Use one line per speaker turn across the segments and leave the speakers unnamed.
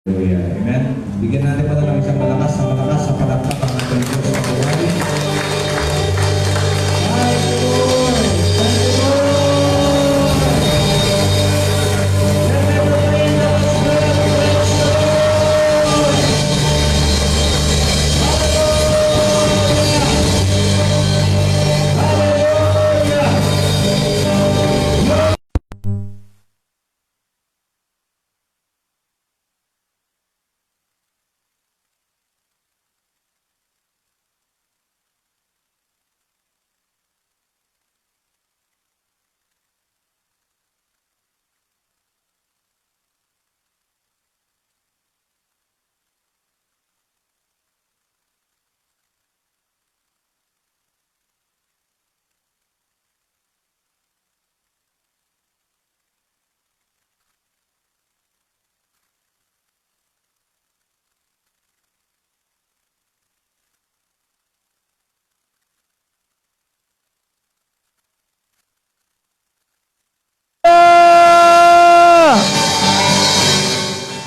Hallelujah. Amen. Bigyan natin pa ng isang malakas sa palakpak ang ating Diyos sa buhay. Thank you, Lord. Thank you, Lord. Let everything that was good praise the Lord. Hallelujah. Hallelujah.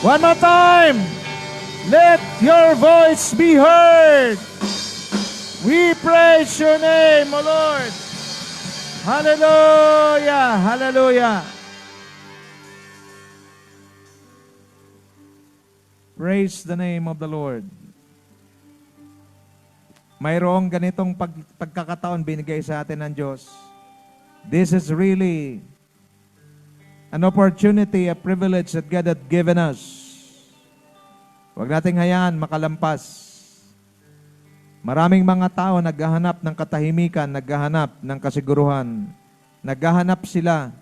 One more time. Let your voice be heard. We praise your name, O Lord. Hallelujah. Hallelujah. Praise the name of the Lord. Mayroong ganitong pagkakataon binigay sa atin ng Diyos. This is really an opportunity, a privilege that God had given us. Huwag nating hayaan makalampas. Maraming mga tao naghahanap ng katahimikan, naghahanap ng kasiguruhan, naghahanap sila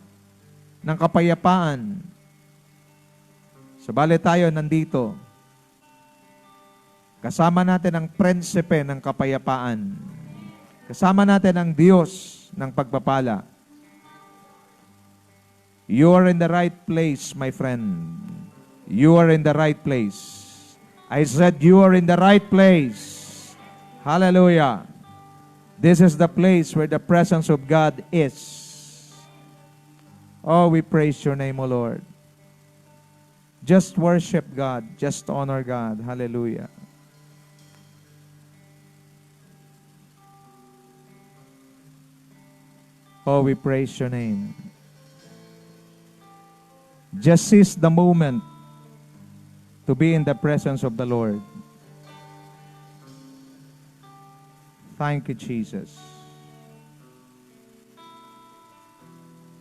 ng kapayapaan. Subalit tayo nandito. Kasama natin ang prinsipe ng kapayapaan. Kasama natin ang Diyos ng pagpapala. You are in the right place, my friend. You are in the right place. I said you are in the right place. Hallelujah. This is the place where the presence of God is. Oh, we praise your name, O Lord. Just worship God. Just honor God. Hallelujah. Oh, we praise your name. Just seize the moment to be in the presence of the Lord. Thank you, Jesus.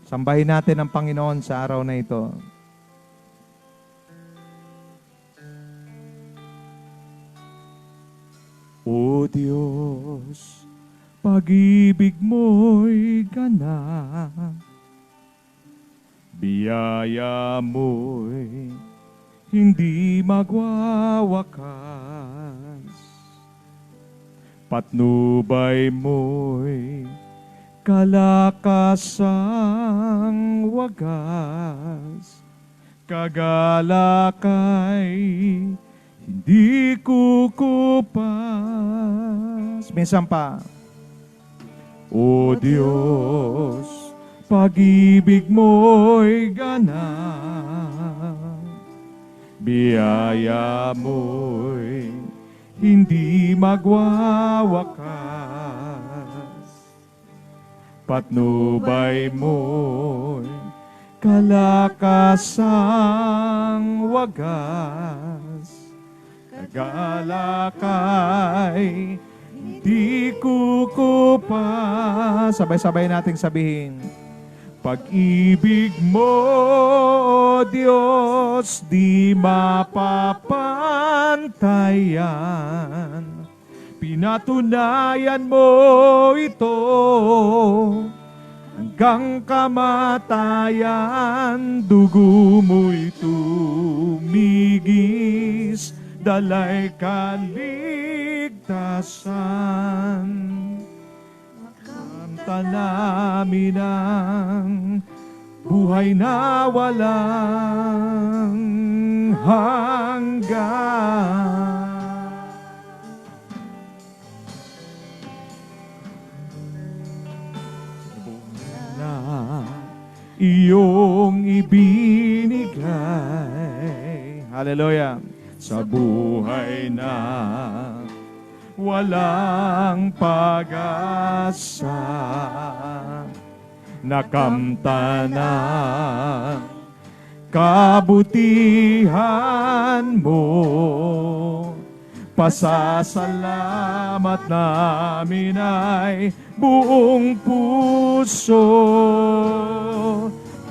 Sambahin natin ang Panginoon sa araw na ito. O Diyos, pag-ibig mo'y ganap, biyaya mo'y hindi magwawakas, patnubay mo'y kalakasang wagas, kagalakay hindi kukupas. Minsan pa, O Diyos, pag-ibig mo'y ganap, biyaya mo'y hindi magwawakas, patnubay mo'y kalakasang wagas, kagalakay hindi kukupas. Sabay-sabay nating sabihin, pag-ibig mo, O Diyos, di mapapantayan. Pinatunayan mo ito hanggang kamatayan. Dugo mo'y tumigis, dalay kaligtasan. Makamta namin ang buhay na walang hanggan. Na iyong ibinigay. Hallelujah. Sa buhay na walang pag-asa, nakamta na kabutihan mo. Pasasalamat namin ay buong puso.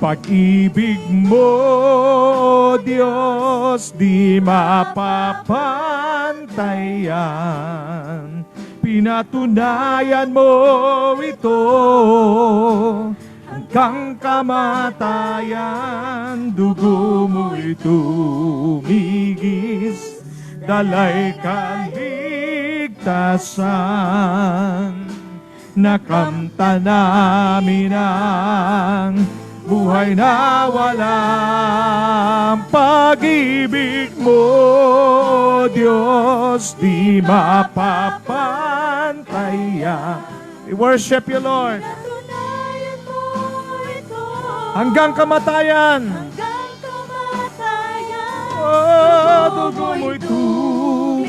Pag-ibig mo, Diyos, di mapapantayan. Pinatunayan mo ito hanggang kamatayan. Dugo mo'y tumigis, dalay kaligtasan. Nakamta namin ang buhay na walang pag-ibig mo, Diyos, di mapapantayan. We worship you, Lord.
Pinatunayan mo ito
Hanggang kamatayan.
hanggang kamatayan.
Oh, dugo mo'y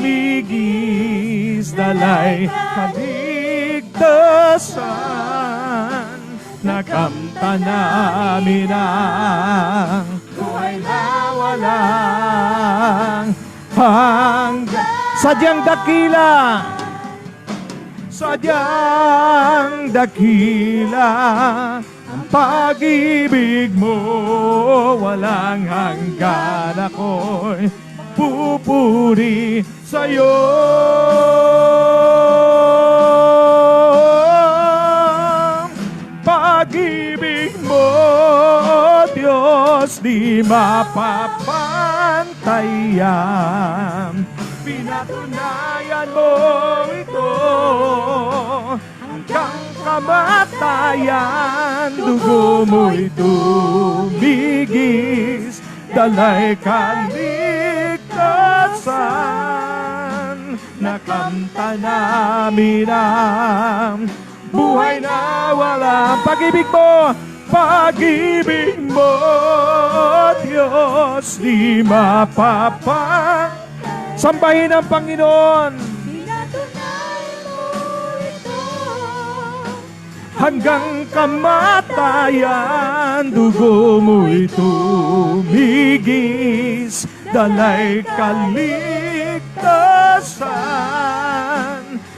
tumigis, dalay kaligtasan. Nakamta namin ang buhay na walang hanggan. Sadyang dakila, sadyang dakila ang pag-ibig mo, walang hanggan. Ako'y pupuri sa'yo. Pag-ibig mo, Diyos, di mapapantayan. Pinatunayan mo ito hanggang kamatayan. Dugo mo'y tumigis, dalay kaligtasan. Nakamta namin ang buhay na walang pag-ibig mo. Pag-ibig mo, Diyos, di mapapantayan. Sambahin ang Panginoon
Pinatunayan mo ito
hanggang kamatayan. Dugo mo'y tumigis, dalay kaligtasan.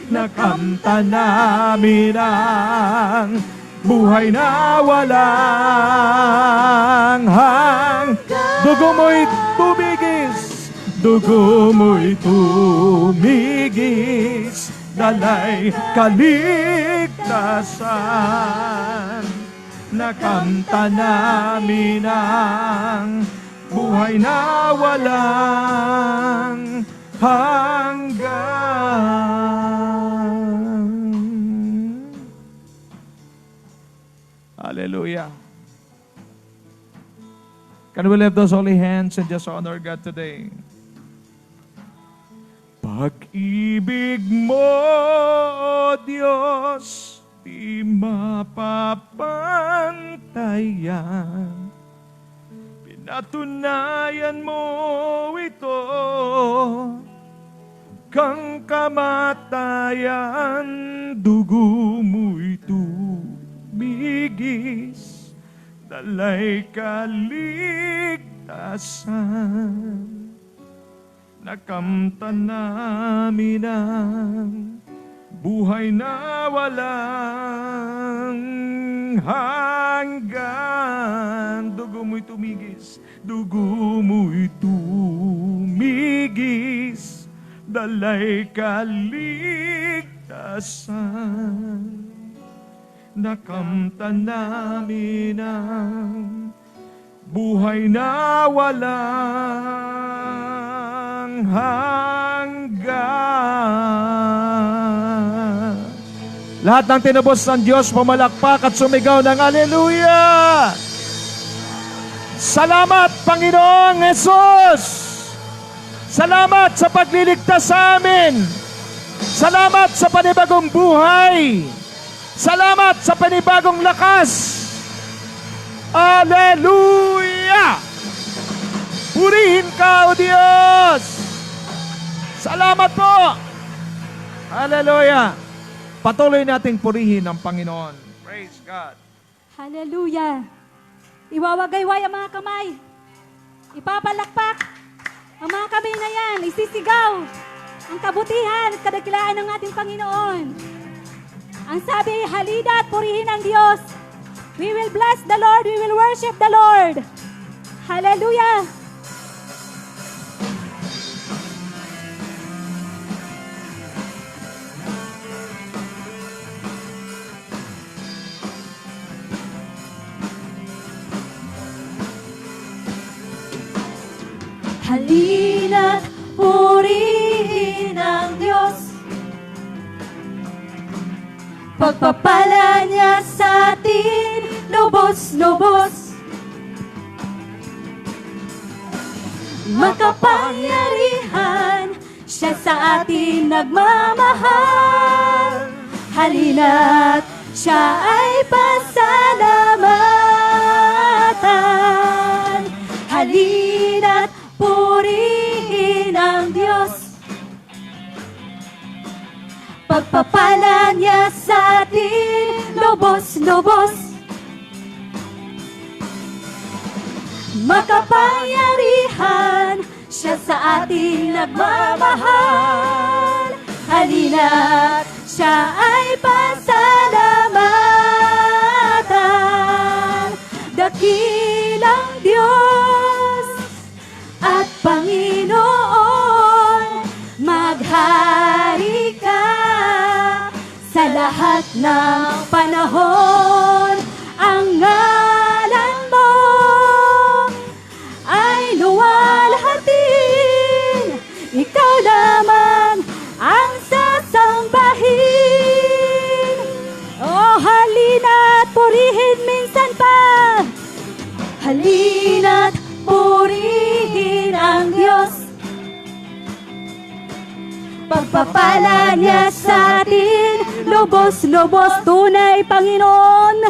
Nakamta namin ang buhay na walang hanggan. Dugo mo'y tumigis, dugo mo'y tumigis, dalay kaligtasan. Nakamta namin ang buhay na walang hanggan. Hallelujah. Can we lift those holy hands and just honor God today? Pag-ibig mo, Diyos, di mapapantayan. Pinatunayan mo ito hanggang kamatayan. Dugo mo'y tumigis, dalay kaligtasan. Nakamta namin ang buhay na walang hanggan. Dugo mo'y tumigis, dugo mo'y tumigis, dalay kaligtasan. Nakamta namin ang buhay na walang hanggan. Lahat ng tinubos ng Diyos, pumalakpak at sumigaw ng Hallelujah! Salamat, Panginoong Jesus! Salamat sa pagliligtas sa amin! Salamat sa panibagong buhay! Salamat sa panibagong lakas! Hallelujah! Purihin ka, O Diyos! Salamat po! Hallelujah! Patuloy nating purihin ang Panginoon. Praise God.
Hallelujah. Iwawagayway ang mga kamay. Ipapalakpak ang mga kamay na yan. Isisigaw ang kabutihan at kadakilaan ng ating Panginoon. Ang sabi, halina at purihin ang Diyos. We will bless the Lord. We will worship the Lord. Hallelujah. Halina't purihin ang Diyos. Pagpapala niya sa atin, lubos-lubos. Makapangyarihan, siya sa atin nagmamahal. Halina't siya ay pasalamatan. Halina't purihin ang Diyos. Pagpapala niya sa atin, lubos-lubos. Makapangyarihan, siya sa atin nagmamahal. Halina't siya ay pasalamatan. Dakilang Diyos at Panginoon, maghari ka sa lahat ng panahon. Ang ngalan mo ay luwalhatin, ikaw lamang ang sasambahin. Oh, halina't purihin minsan pa. Halina't purihin ang Diyos. Pagpapala niya sa atin, lubos-lubos, tunay Panginoon.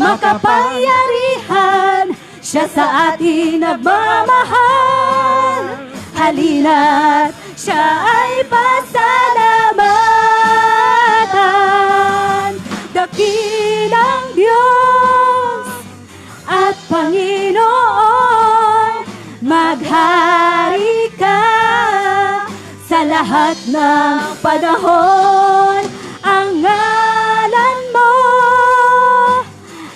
Makapangyarihan, siya sa atin nagmamahal. Halina't siya ay pasalamatan. Dakilang Diyos at Panginoon, maghari ka sa lahat ng panahon. Ang ngalan mo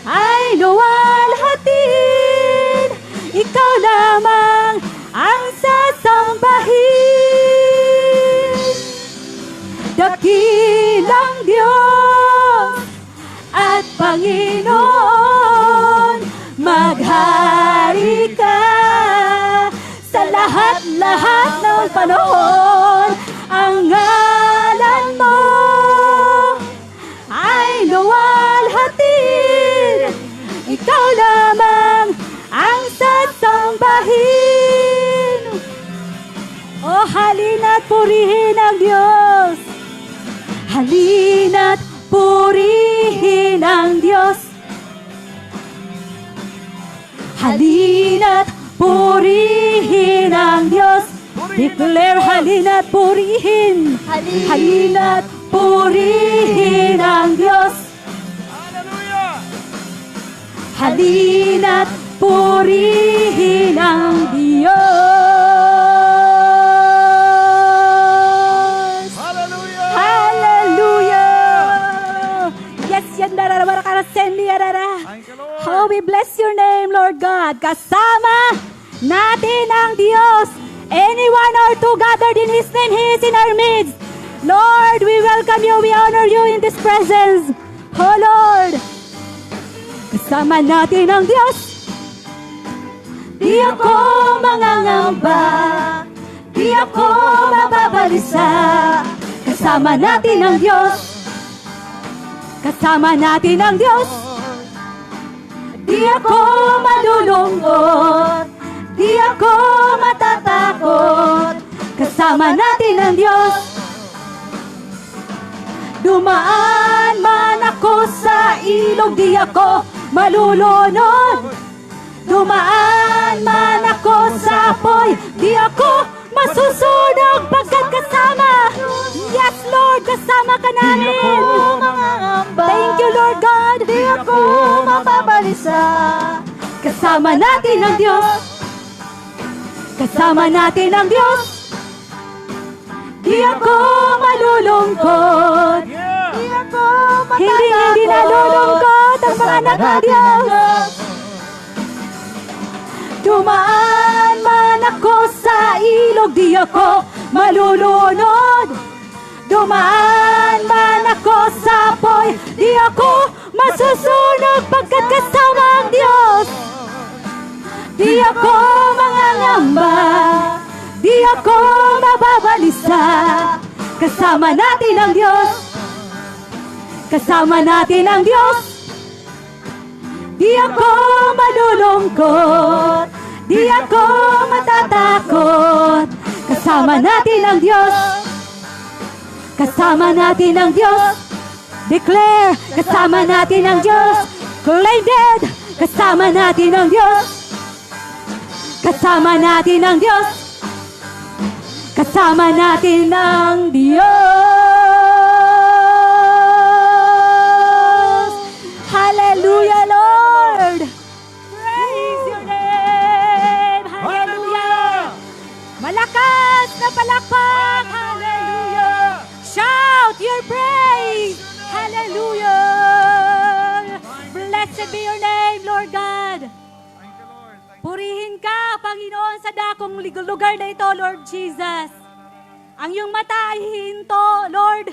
ay luwalhatin, ikaw lamang ang sasambahin. Dakilang Diyos at Panginoon, maghari ka sa lahat-lahat ng panahon. Ang ngalan mo ay luwalhatin, ikaw lamang ang sasambahin. O halina't purihin ang Diyos. Halina't purihin ang Diyos. Halina't purihin ang Diyos. Declare, halina't purihin. Halina't purihin ang Diyos.
Hallelujah!
Halina't purihin ang Diyos.
Hallelujah!
Hallelujah! Yes, yan darara ka na sendi yarara.
Thank you, Lord.
Oh, we bless your name, Lord God. Kasama natin ang Diyos. Anyone or two gathered in His name, He is in our midst. Lord, we welcome you. We honor you in this presence. Oh, Lord. Kasama natin ang Diyos. Di ako mangangamba, di ako mababalisa. Kasama natin ang Diyos. Kasama natin ang Diyos. Di ako malulungkot, di ako matatakot. Kasama natin ang Diyos. Dumaan man ako sa ilog, di ako malulunod. Dumaan man ako sa apoy, di ako masusunog pagkat kasama. Yes, Lord, kasama ka namin. Thank you, Lord God. Di ako mababalisa. Kasama natin ang Diyos. Kasama natin ang Diyos. Di ako malulungkot.
Di ako
Hindi nalulungkot ang mga anak ng Diyos. Dumaan man ako sa ilog, di ako malulunod. Dumaan man ako sa apoy, di ako masusunog pagkat kasama ang Diyos. Di ako mangangamba, di ako mababalisa. Kasama natin ang Diyos. Kasama natin ang Diyos. Di ako malulungkot, di ako matatakot. Kasama natin ang Diyos. Kasama natin ang Diyos. Declare, kasama natin ang Diyos. Claim it, kasama natin ang Diyos. Kasama natin ang Diyos. Kasama natin ang Diyos. Hallelujah, Lord. Praise your name. Hallelujah. Malakas na palakpak. Hallelujah. Shout your praise. Hallelujah. Blessed be your name, Lord God. Purihin ka, Panginoon, sa dakong lugar na ito, Lord Jesus. Ang iyong mata ay hihinto, Lord.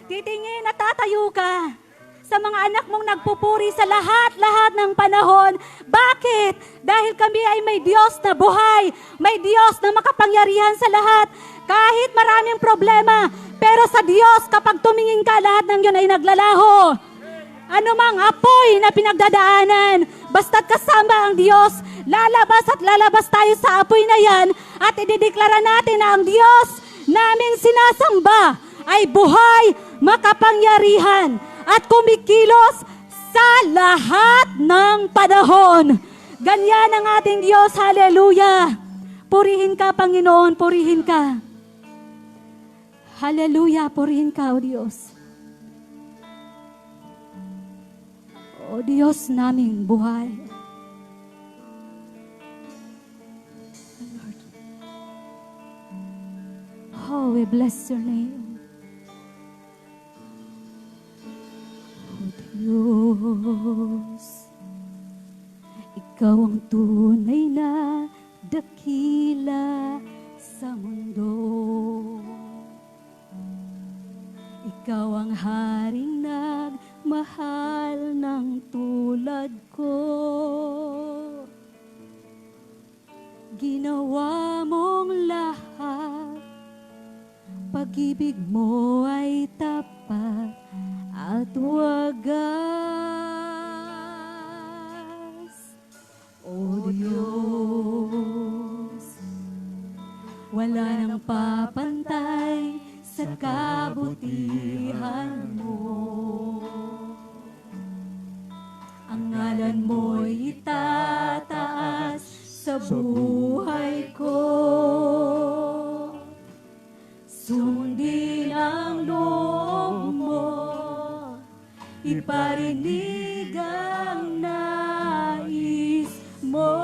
Titingin at tatayo ka sa mga anak mong nagpupuri sa lahat-lahat ng panahon. Bakit? Dahil kami ay may Diyos na buhay, may Diyos na makapangyarihan sa lahat. Kahit maraming problema, pero sa Diyos, kapag tumingin ka, lahat ng yun ay naglalaho. Ano mang apoy na pinagdadaanan, basta't kasama ang Diyos, lalabas at lalabas tayo sa apoy na yan at idideklara natin na ang Diyos naming sinasamba ay buhay, makapangyarihan at kumikilos sa lahat ng panahon. Ganyan ang ating Diyos. Hallelujah. Purihin ka, Panginoon, purihin ka. Hallelujah, purihin ka, O Diyos. O Diyos naming buhay. Lord. Oh, we bless your name. O Diyos, ikaw ang tunay na dakila sa mundo. Ikaw ang haring nagmahal ng tulad ko. Ginawa mong lahat, pag-ibig mo ay tapat at wagas. O Diyos, wala nang papantay sa kabutihan mo. Ang ngalan mo'y itataas sa buhay ko. Sundin ang loob mo, iparinig ang nais mo.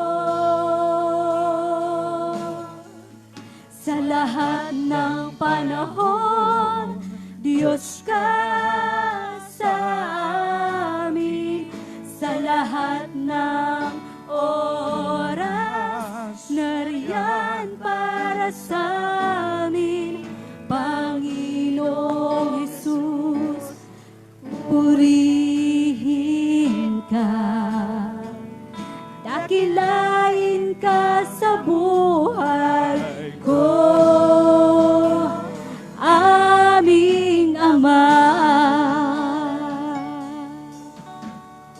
Sa lahat ng panahon, Diyos ka sa amin. Sa lahat ng oras, nariyan para sa amin. Panginoong Jesus, purihin ka. Dakilain ka sa buhay ko, aming Ama.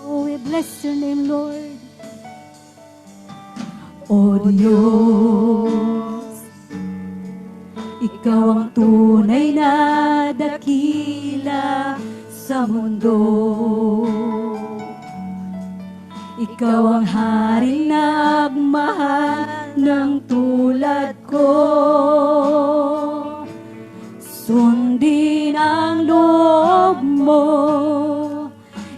Oh, we bless your name, Lord. O Diyos, ikaw ang tunay na dakila sa mundo. Ikaw ang haring nagmahal ng tulad ko. Sundin ang loob mo,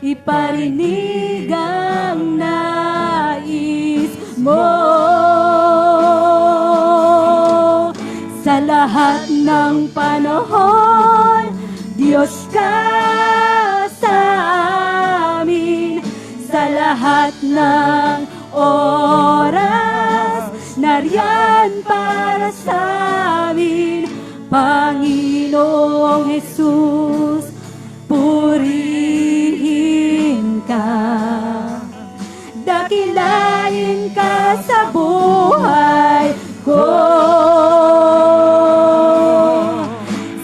iparinig ang nais mo. Sa lahat ng panahon, Diyos ka sa amin. Sa lahat ng oras, nariyan para sa amin. Panginoong Jesus, purihin ka. Dakilain ka sa buhay ko.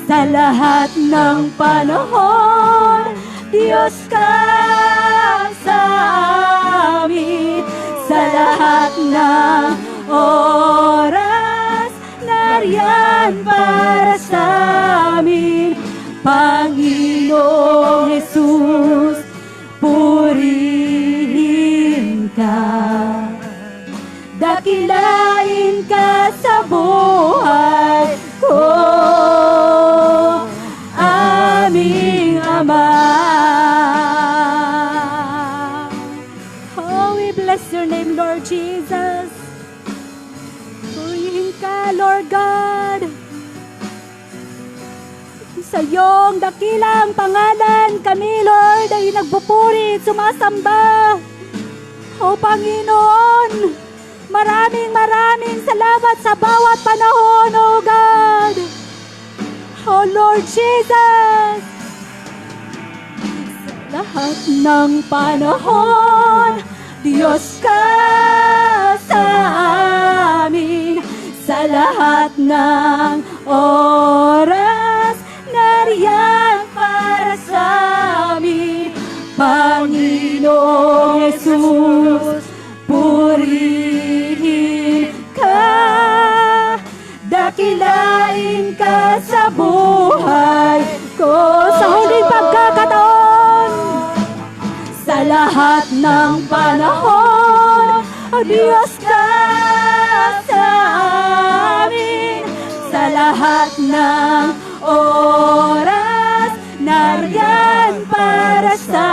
Sa lahat ng panahon, Diyos ka sa amin. Sa lahat ng oras, nariyan para sa amin. Panginoong Jesus, purihin ka. Dakilain ka sa buhay ko, aming Ama. Oh, we bless your name, Lord Jesus. Purihin ka, Lord God. Sa iyong dakilang pangalan, kami, Lord, ay nagpupuri at sumasamba. O Panginoon, maraming salamat sa bawat panahon, O God. O Lord Jesus, sa lahat ng panahon, Diyos ka sa amin. Sa lahat ng oras, nariyan para sa amin. Panginoong Jesus, purihin ka. Dakilain ka sa buhay ko. Sa huling pagkakataon, sa lahat ng panahon, Diyos ka sa amin. Sa lahat ng oras, nariyan para sa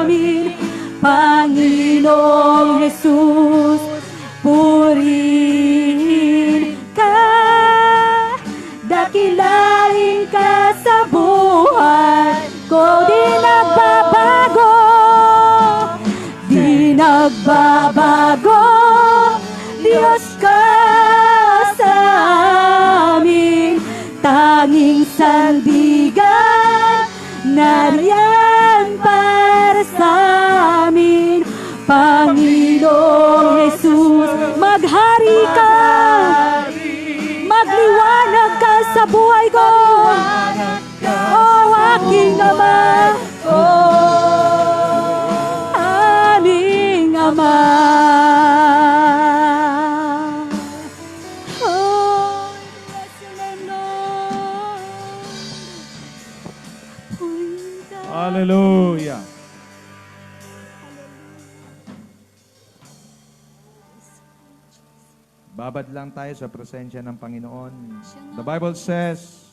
amin. Panginoong Jesus, purihin ka. Dakilain ka sa buhay ko. Di nagbabago, di nagbabago. Diyos ka sa amin. Tanging sandigan, nariyan para sa amin. Panginoong Jesus, maghari ka. Magliwanag ka sa buhay ko. O aking Ama, aming Ama. Oh, bless your name, Lord.
Hallelujah. Babad lang tayo sa presensya ng Panginoon. The Bible says,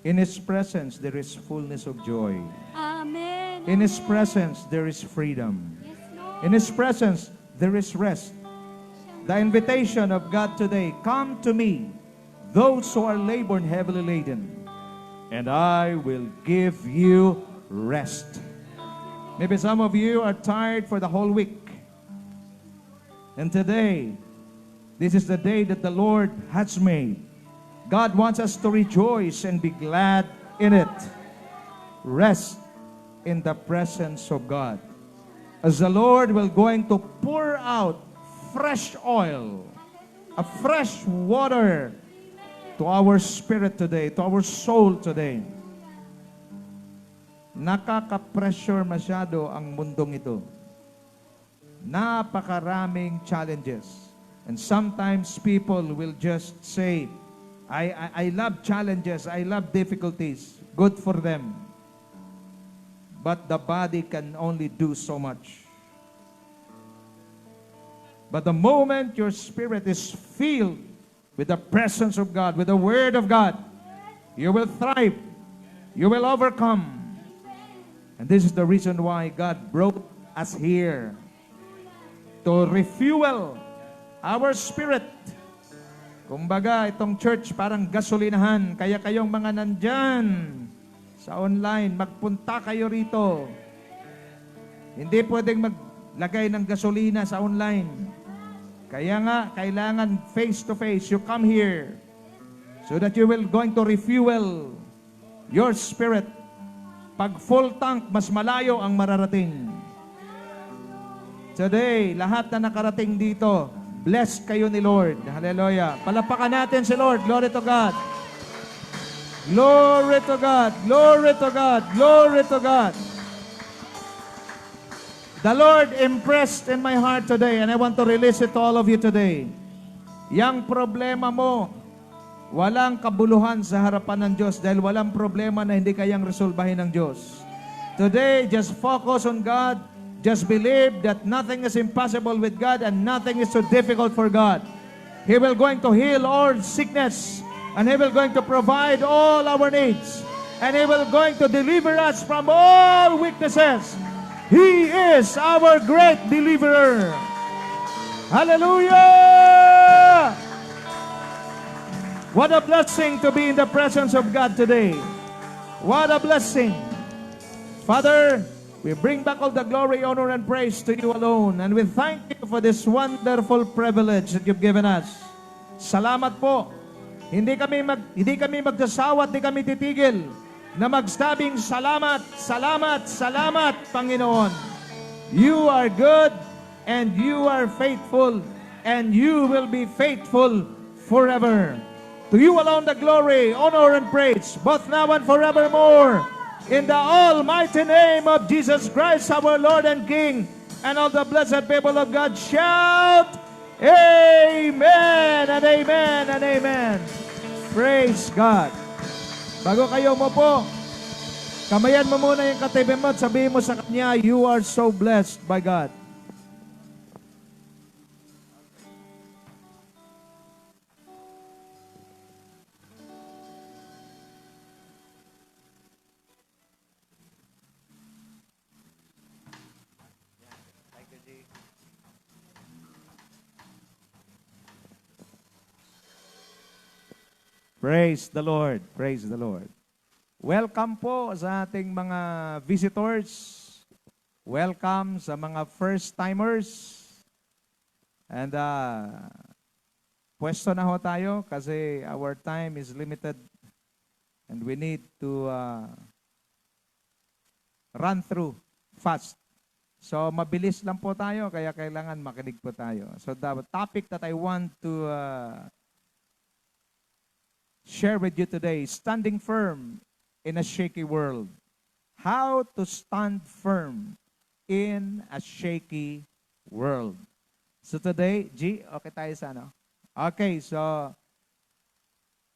in His presence there is fullness of joy.
Amen.
In His presence there is freedom.
Yes, Lord.
In His presence there is rest. The invitation of God today, come to me, those who are labored and heavily laden, and I will give you rest. Maybe some of you are tired for the whole week. And today, this is the day that the Lord has made. God wants us to rejoice and be glad in it. Rest in the presence of God. As the Lord will going to pour out fresh oil, a fresh water to our spirit today, to our soul today. Nakaka-pressure masyado ang mundong ito. Napakaraming challenges. And sometimes people will just say, I love challenges, I love difficulties. Good for them. But the body can only do so much. But the moment your spirit is filled with the presence of God, with the Word of God, you will thrive. You will overcome. And this is the reason why God brought us here. To refuel our spirit. Kumbaga, itong church parang gasolinahan. Kaya kayong mga nandyan sa online, magpunta kayo rito. Hindi pwedeng maglagay ng gasolina sa online. Kaya nga, kailangan face-to-face. You come here so that you will going to refuel your spirit. Pag full tank, mas malayo ang mararating. Today, lahat na nakarating dito, blessed kayo ni Lord. Hallelujah. Palapakan natin si Lord. Glory to God. Glory to God. Glory to God. Glory to God. The Lord impressed in my heart today, and I want to release it to all of you today. Yang problema mo, walang kabuluhan sa harapan ng Diyos dahil walang problema na hindi kayang resolbahin ng Diyos. Today, just focus on God. Just believe that nothing is impossible with God and nothing is too difficult for God. He will going to heal all sickness, and He will going to provide all our needs, and He will going to deliver us from all weaknesses. He is our great deliverer. Hallelujah! What a blessing to be in the presence of God today. What a blessing. Father, we bring back all the glory, honor, and praise to you alone. And we thank you for this wonderful privilege that you've given us. Salamat po. Hindi kami magsasawa at hindi kami titigil na magsabing salamat, salamat, salamat, Panginoon. You are good and you are faithful and you will be faithful forever. To you alone the glory, honor, and praise, both now and forevermore. In the almighty name of Jesus Christ, our Lord and King, and all the blessed people of God shout, Amen and Amen and Amen. Praise God. Bago kayo mo po, kamayan mo muna yung katabi mo at sabihin mo sa kanya, you are so blessed by God. Praise the Lord. Praise the Lord. Welcome po sa ating mga visitors. Welcome sa mga first-timers. And pwesto na ho tayo kasi our time is limited and we need to run through fast. So mabilis lang po tayo kaya kailangan makinig po tayo. So the topic that I want to share with you today, standing firm in a shaky world. How to stand firm in a shaky world. So today, G, okay tayo sa ano? Okay, so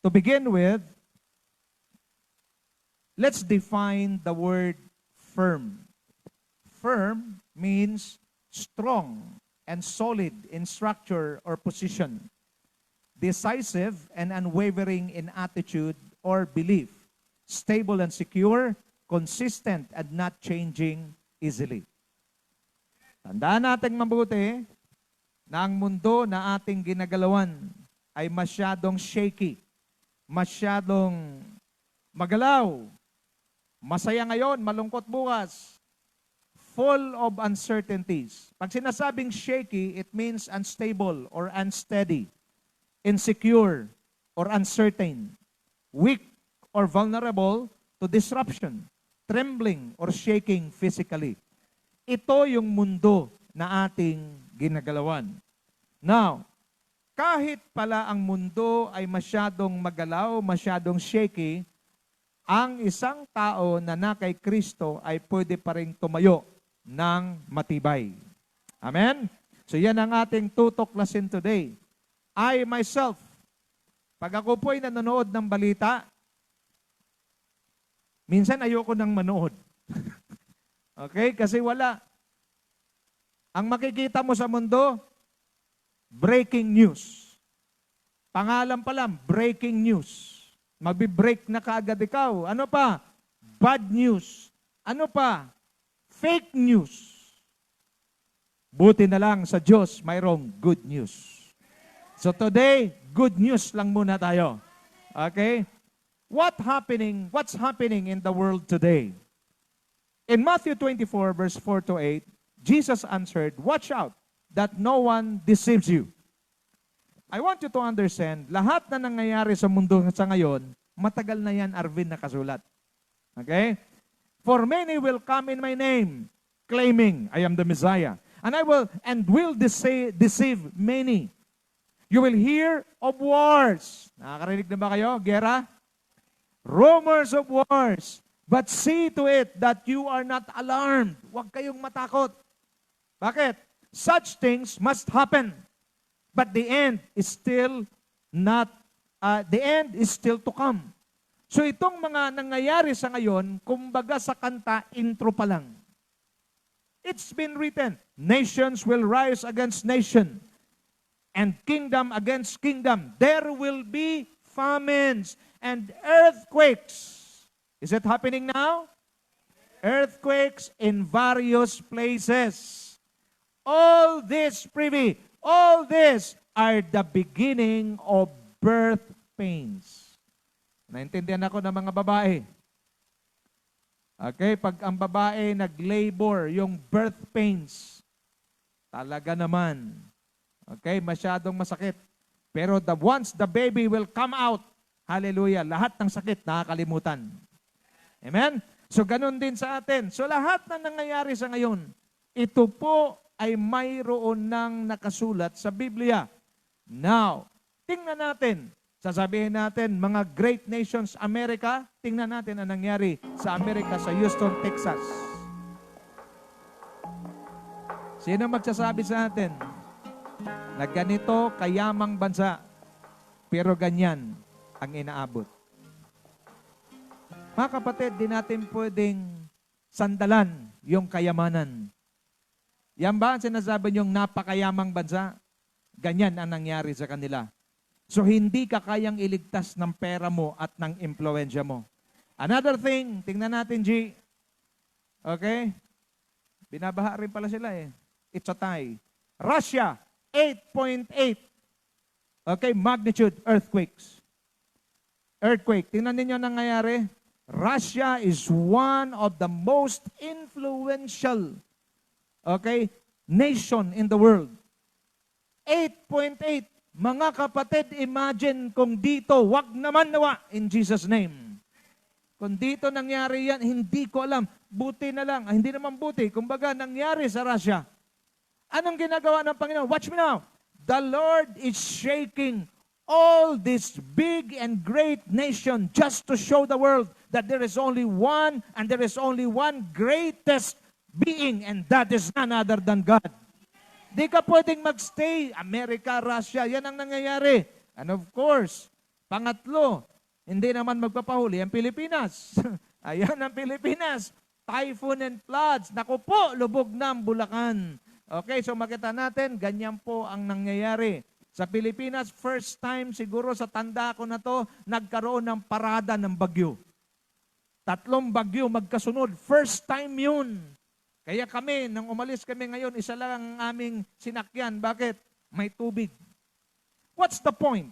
to begin with, let's define the word firm. Firm means strong and solid in structure or position. Decisive and unwavering in attitude or belief, stable and secure, consistent and not changing easily. Tandaan natin mabuti na ang mundo na ating ginagalawan ay masyadong shaky, masyadong magalaw, masaya ngayon, malungkot bukas, full of uncertainties. Pag sinasabing shaky, it means unstable or unsteady, insecure or uncertain, weak or vulnerable to disruption, trembling or shaking physically. Ito yung mundo na ating ginagalawan. Now, kahit pala ang mundo ay masyadong magalaw, masyadong shaky, ang isang tao na kay Kristo ay pwede pa rin tumayo ng matibay. Amen? So yan ang ating tutuklasin today. I myself, pag ako po'y nanonood ng balita, minsan ayoko nang manood. Okay? Kasi wala. Ang makikita mo sa mundo, breaking news. Pangalan pa lang, breaking news. Magbi-break na kaagad ikaw. Ano pa? Bad news. Ano pa? Fake news. Buti na lang sa Diyos, mayroong good news. So today, good news lang muna tayo. Okay? What's happening in the world today? In Matthew 24, verse 4 to 8, Jesus answered, "Watch out that no one deceives you." I want you to understand, lahat na nangyayari sa mundo sa ngayon, matagal na yan, Arvin, nakasulat. Okay? For many will come in my name, claiming I am the Messiah, and will deceive many. You will hear of wars. Nakakarinig na ba kayo? Gera? Rumors of wars. But see to it that you are not alarmed. Huwag kayong matakot. Bakit? Such things must happen. But the end is still to come. So itong mga nangyayari sa ngayon, kumbaga sa kanta, intro pa lang. It's been written, nations will rise against nation, and kingdom against kingdom. There will be famines and earthquakes. Is it happening now? Earthquakes in various places. All this are the beginning of birth pains. Naintindihan ako ng mga babae. Okay, pag ang babae nag-labor, yung birth pains, talaga naman, okay, masyadong masakit. Pero once the baby will come out, hallelujah, lahat ng sakit nakakalimutan. Amen? So ganun din sa atin. So lahat na nangyayari sa ngayon, ito po ay mayroon ng nakasulat sa Biblia. Now, tingnan natin. Sasabihin natin, mga great nations, Amerika, tingnan natin ang nangyari sa Amerika, sa Houston, Texas. Sino magsasabi sa atin na ganito kayamang bansa, pero ganyan ang inaabot? Mga kapatid, di natin pwedeng sandalan yung kayamanan. Yan ba ang sinasabi niyong napakayamang bansa? Ganyan ang nangyari sa kanila. So hindi ka kayang iligtas ng pera mo at ng impluensya mo. Another thing, tingnan natin, G. Okay? Binabaha rin pala sila eh. It's a tie. Russia, 8.8. Okay, magnitude earthquakes. Earthquake. Tingnan ninyo nangyayari. Russia is one of the most influential nation in the world. 8.8. Mga kapatid, imagine kung dito, wag naman nawa in Jesus' name. Kung dito nangyari yan, hindi ko alam. Buti na lang. Hindi naman buti. Kumbaga, nangyari sa Russia. Anong ginagawa ng Panginoon? Watch me now. The Lord is shaking all this big and great nation just to show the world that there is only one and there is only one greatest being, and that is none other than God. Di ka pwedeng magstay. Amerika, Russia, yan ang nangyayari. And of course, pangatlo, hindi naman magpapahuli ang Pilipinas. Ayan ang Pilipinas. Typhoon and floods. Naku po, lubog na ang Bulacan. Okay, so makita natin, ganyan po ang nangyayari. Sa Pilipinas, first time siguro sa tanda ko na to, nagkaroon ng parada ng bagyo. 3 bagyo magkasunod. First time yun. Kaya kami, nang umalis kami ngayon, isa lang ang aming sinakyan. Bakit? May tubig. What's the point?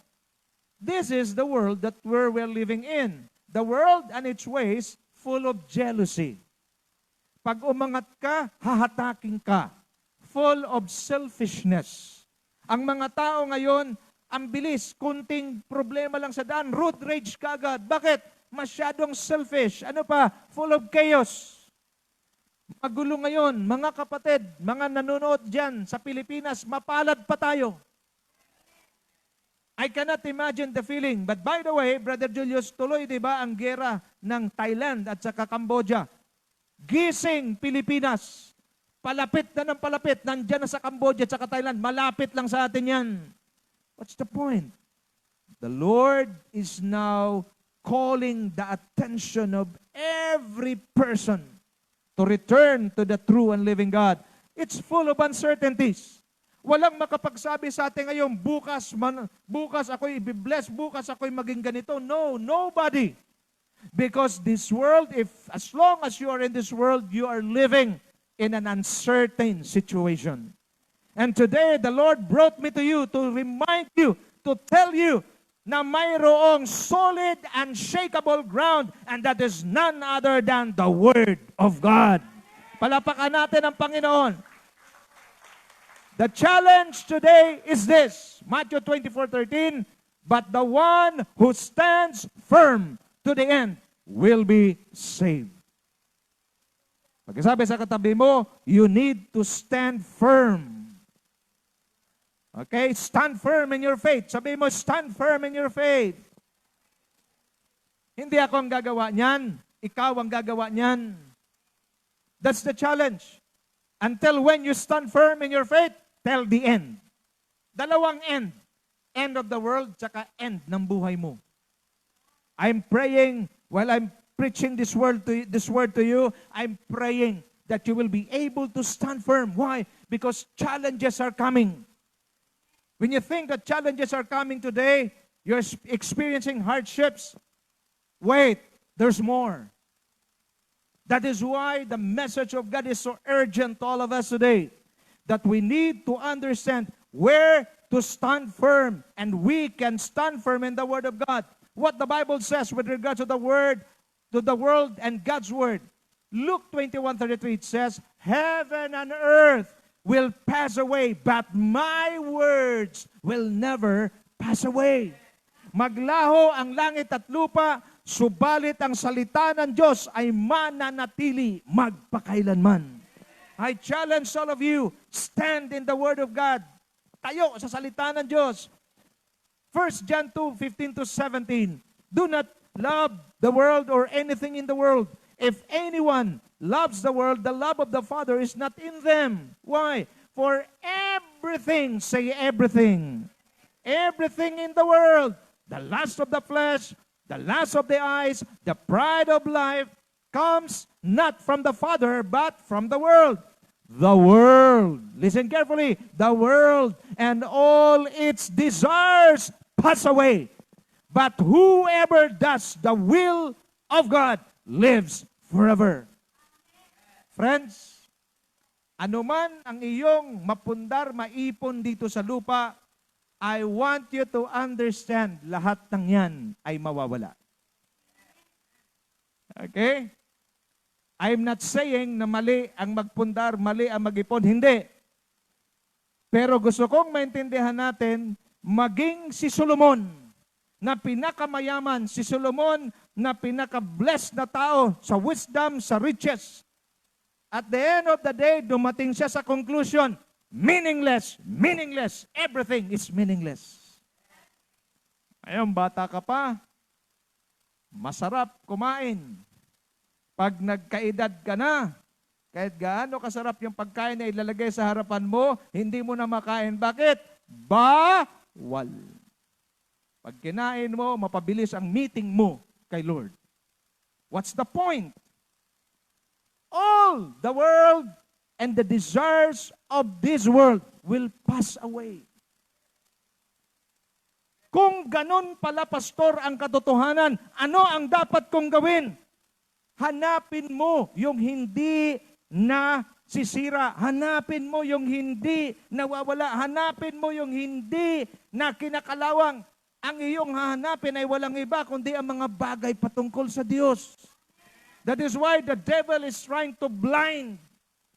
This is the world that we're living in. The world and its ways full of jealousy. Pag umangat ka, hahataking ka. Full of selfishness. Ang mga tao ngayon, ang bilis, kunting problema lang sa daan, road rage ka agad. Bakit? Masyadong selfish. Ano pa? Full of chaos. Magulo ngayon, mga kapatid, mga nanonood dyan sa Pilipinas, mapalad pa tayo. I cannot imagine the feeling. But by the way, Brother Julius, tuloy diba ang gera ng Thailand at saka Cambodia? Gising Pilipinas. Palapit na ng palapit. Nandyan na sa Cambodia at saka Thailand. Malapit lang sa atin yan. What's the point? The Lord is now calling the attention of every person to return to the true and living God. It's full of uncertainties. Walang makapagsabi sa atin ngayon, bukas ako'y i-bless, bukas ako'y maging ganito. No, nobody. Because this world, as long as you are in this world, you are living in an uncertain situation. And today, the Lord brought me to you to remind you, to tell you na mayroong solid, unshakable ground, and that is none other than the Word of God. Palapakan natin ang Panginoon. The challenge today is this, Matthew 24:13, but the one who stands firm to the end will be saved. Pagkasabi sa katabi mo, you need to stand firm. Okay? Stand firm in your faith. Sabi mo, stand firm in your faith. Hindi ako ang gagawa niyan. Ikaw ang gagawa niyan. That's the challenge. Until when you stand firm in your faith, till the end. Dalawang end. End of the world, tsaka end ng buhay mo. I'm praying, while I'm preaching this word to you, I'm praying that you will be able to stand firm. Why? Because challenges are coming. When you think that challenges are coming today, you're experiencing hardships, wait, there's more. That is why the message of God is so urgent to all of us today, that we need to understand where to stand firm, and we can stand firm in the Word of God. What the Bible says with regard to the Word, to the world and God's Word. Luke 21:33, it says, heaven and earth will pass away, but my words will never pass away. Maglaho ang langit at lupa, subalit ang salita ng Diyos ay mananatili magpakailanman. I challenge all of you, stand in the Word of God. Tayo sa salita ng Diyos. 1 John 2:15-17, do not love the world or anything in the world. If anyone loves the world, the love of the Father is not in them. Why? For everything, say everything, everything in the world, the lust of the flesh, the lust of the eyes, the pride of life, comes not from the Father, but from the world. The world, listen carefully, the world and all its desires pass away. But whoever does the will of God lives forever. Friends, anuman ang iyong mapundar, maipon dito sa lupa, I want you to understand, lahat ng yan ay mawawala. Okay? I'm not saying na mali ang magpundar, mali ang mag-ipon. Hindi. Pero gusto kong maintindihan natin, maging si Solomon, na pinakamayaman, si Solomon na pinaka-blessed na tao sa wisdom, sa riches. At the end of the day, dumating siya sa conclusion, meaningless, meaningless, everything is meaningless. Ayun, bata ka pa, masarap kumain. Pag nagkaedad ka na, kahit gaano kasarap yung pagkain na ilalagay sa harapan mo, hindi mo na makain. Bakit? Bawal. Pag kinain mo, mapabilis ang meeting mo kay Lord. What's the point? All the world and the desires of this world will pass away. Kung ganun pala, pastor, ang katotohanan, ano ang dapat kong gawin? Hanapin mo yung hindi na sisira. Hanapin mo yung hindi nawawala. Hanapin mo yung hindi na kinakalawang. Ang iyong hahanapin ay walang iba kundi ang mga bagay patungkol sa Diyos. That is why the devil is trying to blind.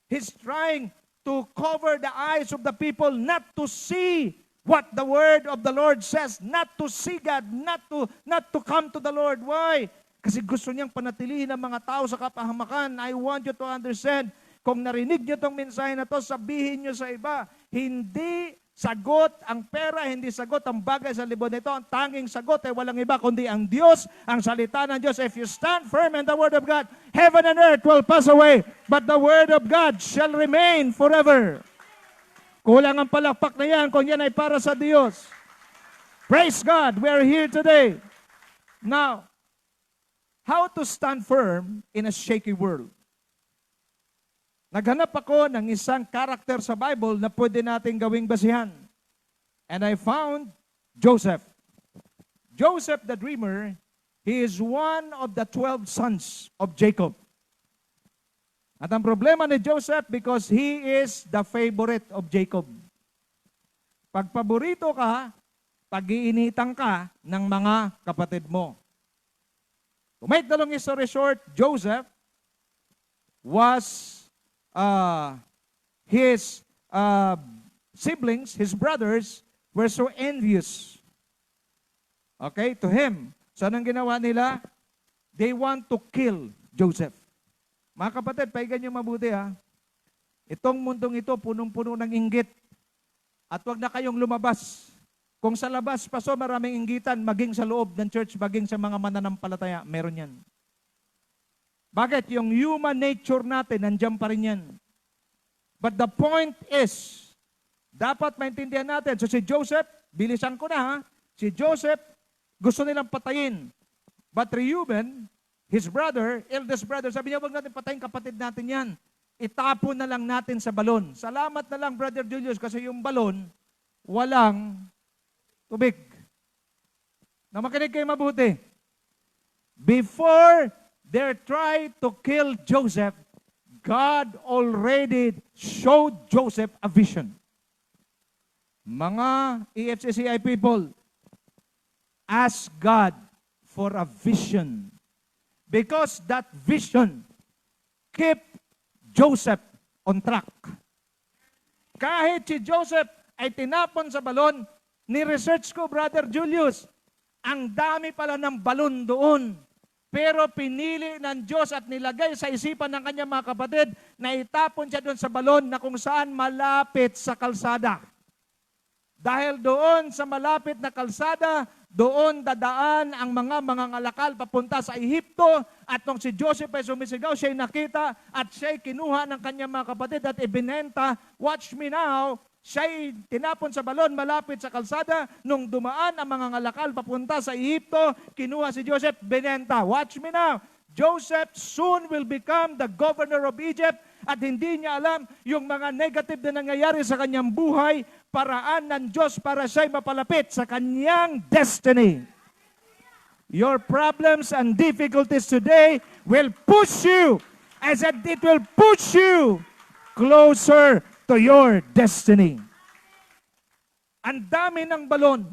He's trying to cover the eyes of the people not to see what the word of the Lord says, not to see God, not to come to the Lord. Why? Kasi gusto niyang panatilihin ang mga tao sa kapahamakan. I want you to understand, kung narinig niyo itong mensahe na to, sabihin niyo sa iba, hindi sagot ang pera, hindi sagot ang bagay sa libon nito. Ang tanging sagot ay walang iba kundi ang Diyos, ang salita ng Diyos. If you stand firm in the Word of God, heaven and earth will pass away, but the Word of God shall remain forever. Kulang ang palakpak na yan kung yan ay para sa Diyos. Praise God, we are here today. Now, how to stand firm in a shaky world? naghanap ako ng isang character sa Bible na pwede nating gawing basihan. And I found Joseph. Joseph the dreamer, he is one of the 12 sons of Jacob. At ang problema ni Joseph because he is the favorite of Jacob. Pag paborito ka, pag-iinitan ka ng mga kapatid mo. To make the long story short, Joseph was his siblings, his brothers, were so envious. Okay, to him. So anong ginawa nila? They want to kill Joseph. Mga kapatid, paigan niyo mabuti ha. Itong mundong ito, punong-puno ng inggit. At wag na kayong lumabas. Kung sa labas, paso, maraming inggitan, maging sa loob ng church, maging sa mga mananampalataya, meron yan. Bakit? Yung human nature natin, nandiyan pa rin yan. But the point is, dapat maintindihan natin. So si Joseph, bilisan ko na ha, si Joseph, gusto nilang patayin. But Reuben, his brother, eldest brother, sabi niya, wag natin patayin kapatid natin yan. Itapon na lang natin sa balon. Salamat na lang, Brother Julius, kasi yung balon, walang tubig. Na makinig kayo mabuti. Before they try to kill Joseph, God already showed Joseph a vision. Mga EFCCI people, ask God for a vision. Because that vision kept Joseph on track. Kahit si Joseph ay tinapon sa balon, ni-research ko, Brother Julius, ang dami pala ng balon doon. Pero pinili ng Diyos at nilagay sa isipan ng kanyang mga kapatid na itapon siya doon sa balon na kung saan malapit sa kalsada. Dahil doon sa malapit na kalsada, doon dadaan ang mga mangangalakal papunta sa Ehipto at nung si Joseph ay sumisigaw, siya'y nakita at siya'y kinuha ng kanyang mga kapatid at ibinenta. Watch me now, siya'y tinapon sa balon malapit sa kalsada. Nung dumaan ang mangangalakal papunta sa Ehipto, kinuha si Joseph, binenta. Watch me now, Joseph soon will become the governor of Egypt at hindi niya alam yung mga negative na nangyayari sa kanyang buhay, paraan ng Diyos para siya'y mapalapit sa kanyang destiny. Your problems and difficulties today will push you, as it will push you closer to your destiny. Ang dami ng balon,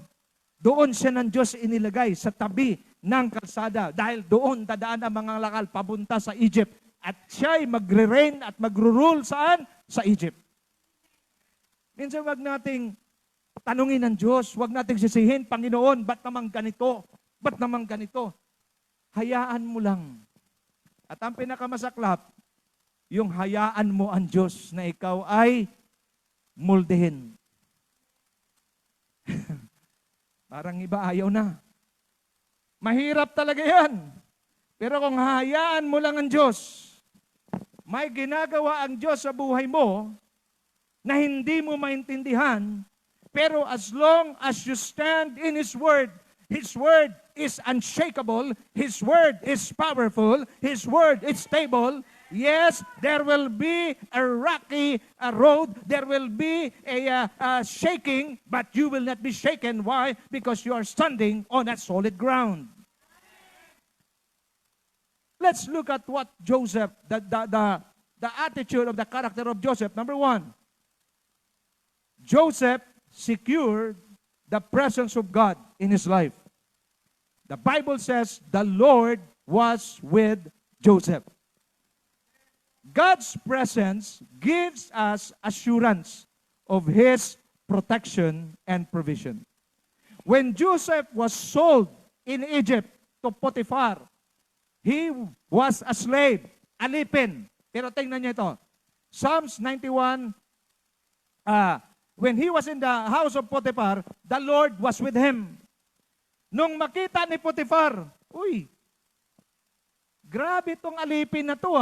doon siya ng Diyos inilagay sa tabi ng kalsada dahil doon dadaan ang mga lakal papunta sa Egypt at siya'y magre-reign at magro-rule saan? Sa Egypt. Minsan wag nating tanungin ng Diyos, wag nating sisihin, Panginoon, ba't naman ganito? Ba't naman ganito? Hayaan mo lang. At ang pinakamasaklap, yung hayaan mo ang Diyos na ikaw ay muldehin. Parang iba ayaw na. Mahirap talaga yan. Pero kung hayaan mo lang ang Diyos, may ginagawa ang Diyos sa buhay mo na hindi mo maintindihan, pero as long as you stand in His Word is unshakable, His Word is powerful, His Word is stable. Yes, there will be a rocky road, there will be a shaking, but you will not be shaken. Why? Because you are standing on a solid ground. Let's look at what Joseph, the attitude of the character of Joseph. Number one, Joseph secured the presence of God in his life. The Bible says the Lord was with Joseph. God's presence gives us assurance of His protection and provision. When Joseph was sold in Egypt to Potiphar, he was a slave, alipin. Pero tingnan niyo ito. Psalms 91, when he was in the house of Potiphar, the Lord was with him. Nung makita ni Potiphar, uy, grabe itong alipin na to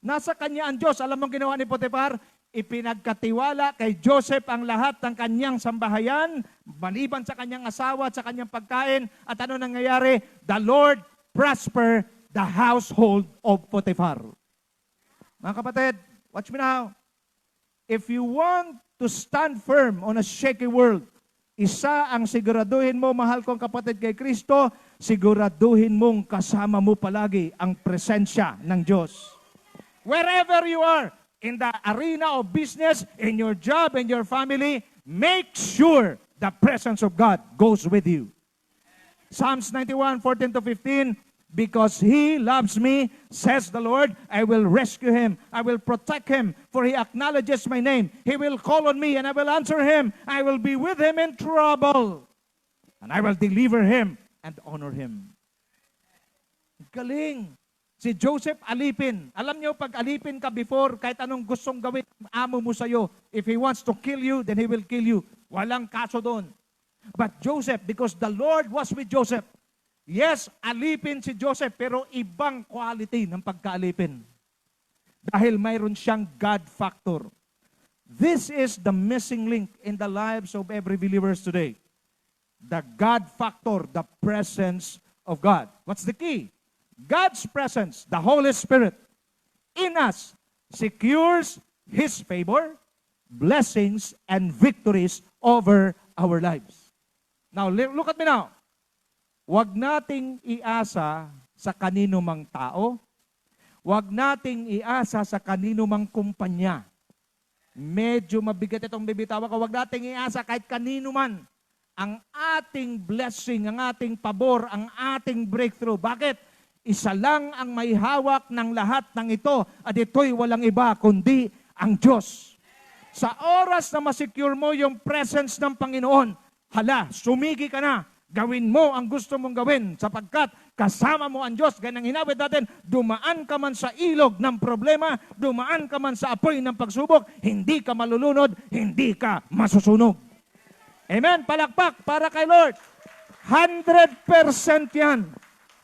Nasa kanya ang Diyos. Alam mong ginawa ni Potiphar? Ipinagkatiwala kay Joseph ang lahat ng kanyang sambahayan, maliban sa kanyang asawa at sa kanyang pagkain. At ano nangyayari? The Lord prosper the household of Potiphar. Mga kapatid, watch me now. If you want to stand firm on a shaky world, isa ang siguraduhin mo, mahal kong kapatid kay Kristo, siguraduhin mong kasama mo palagi ang presensya ng Diyos. Wherever you are, in the arena of business, in your job, in your family, make sure the presence of God goes with you. Psalms 91:14-15, because he loves me, says the Lord, I will rescue him. I will protect him, for he acknowledges my name. He will call on me, and I will answer him. I will be with him in trouble, and I will deliver him and honor him. Galing. Si Joseph alipin. Alam niyo, pag alipin ka before, kahit anong gustong gawin, amo mo sa'yo, if he wants to kill you, then he will kill you. Walang kaso doon. But Joseph, because the Lord was with Joseph, yes, alipin si Joseph, pero ibang quality ng pagkaalipin. Dahil mayroon siyang God factor. This is the missing link in the lives of every believers today. The God factor, the presence of God. What's the key? God's presence, the Holy Spirit, in us, secures His favor, blessings, and victories over our lives. Now, look at me now. Huwag nating iasa sa kanino mang tao. Huwag nating iasa sa kanino mang kumpanya. Medyo mabigat itong bibitawan ko. Huwag nating iasa kahit kanino man. Ang ating blessing, ang ating pabor, ang ating breakthrough. Bakit? Isa lang ang may hawak ng lahat ng ito at ito'y walang iba kundi ang Diyos. Sa oras na masecure mo yung presence ng Panginoon, hala, sumigi ka na. Gawin mo ang gusto mong gawin sapagkat kasama mo ang Diyos. Ganang hinawid natin, dumaan ka man sa ilog ng problema, dumaan ka man sa apoy ng pagsubok, hindi ka malulunod, hindi ka masusunog. Amen? Palakpak para kay Lord. 100% yan.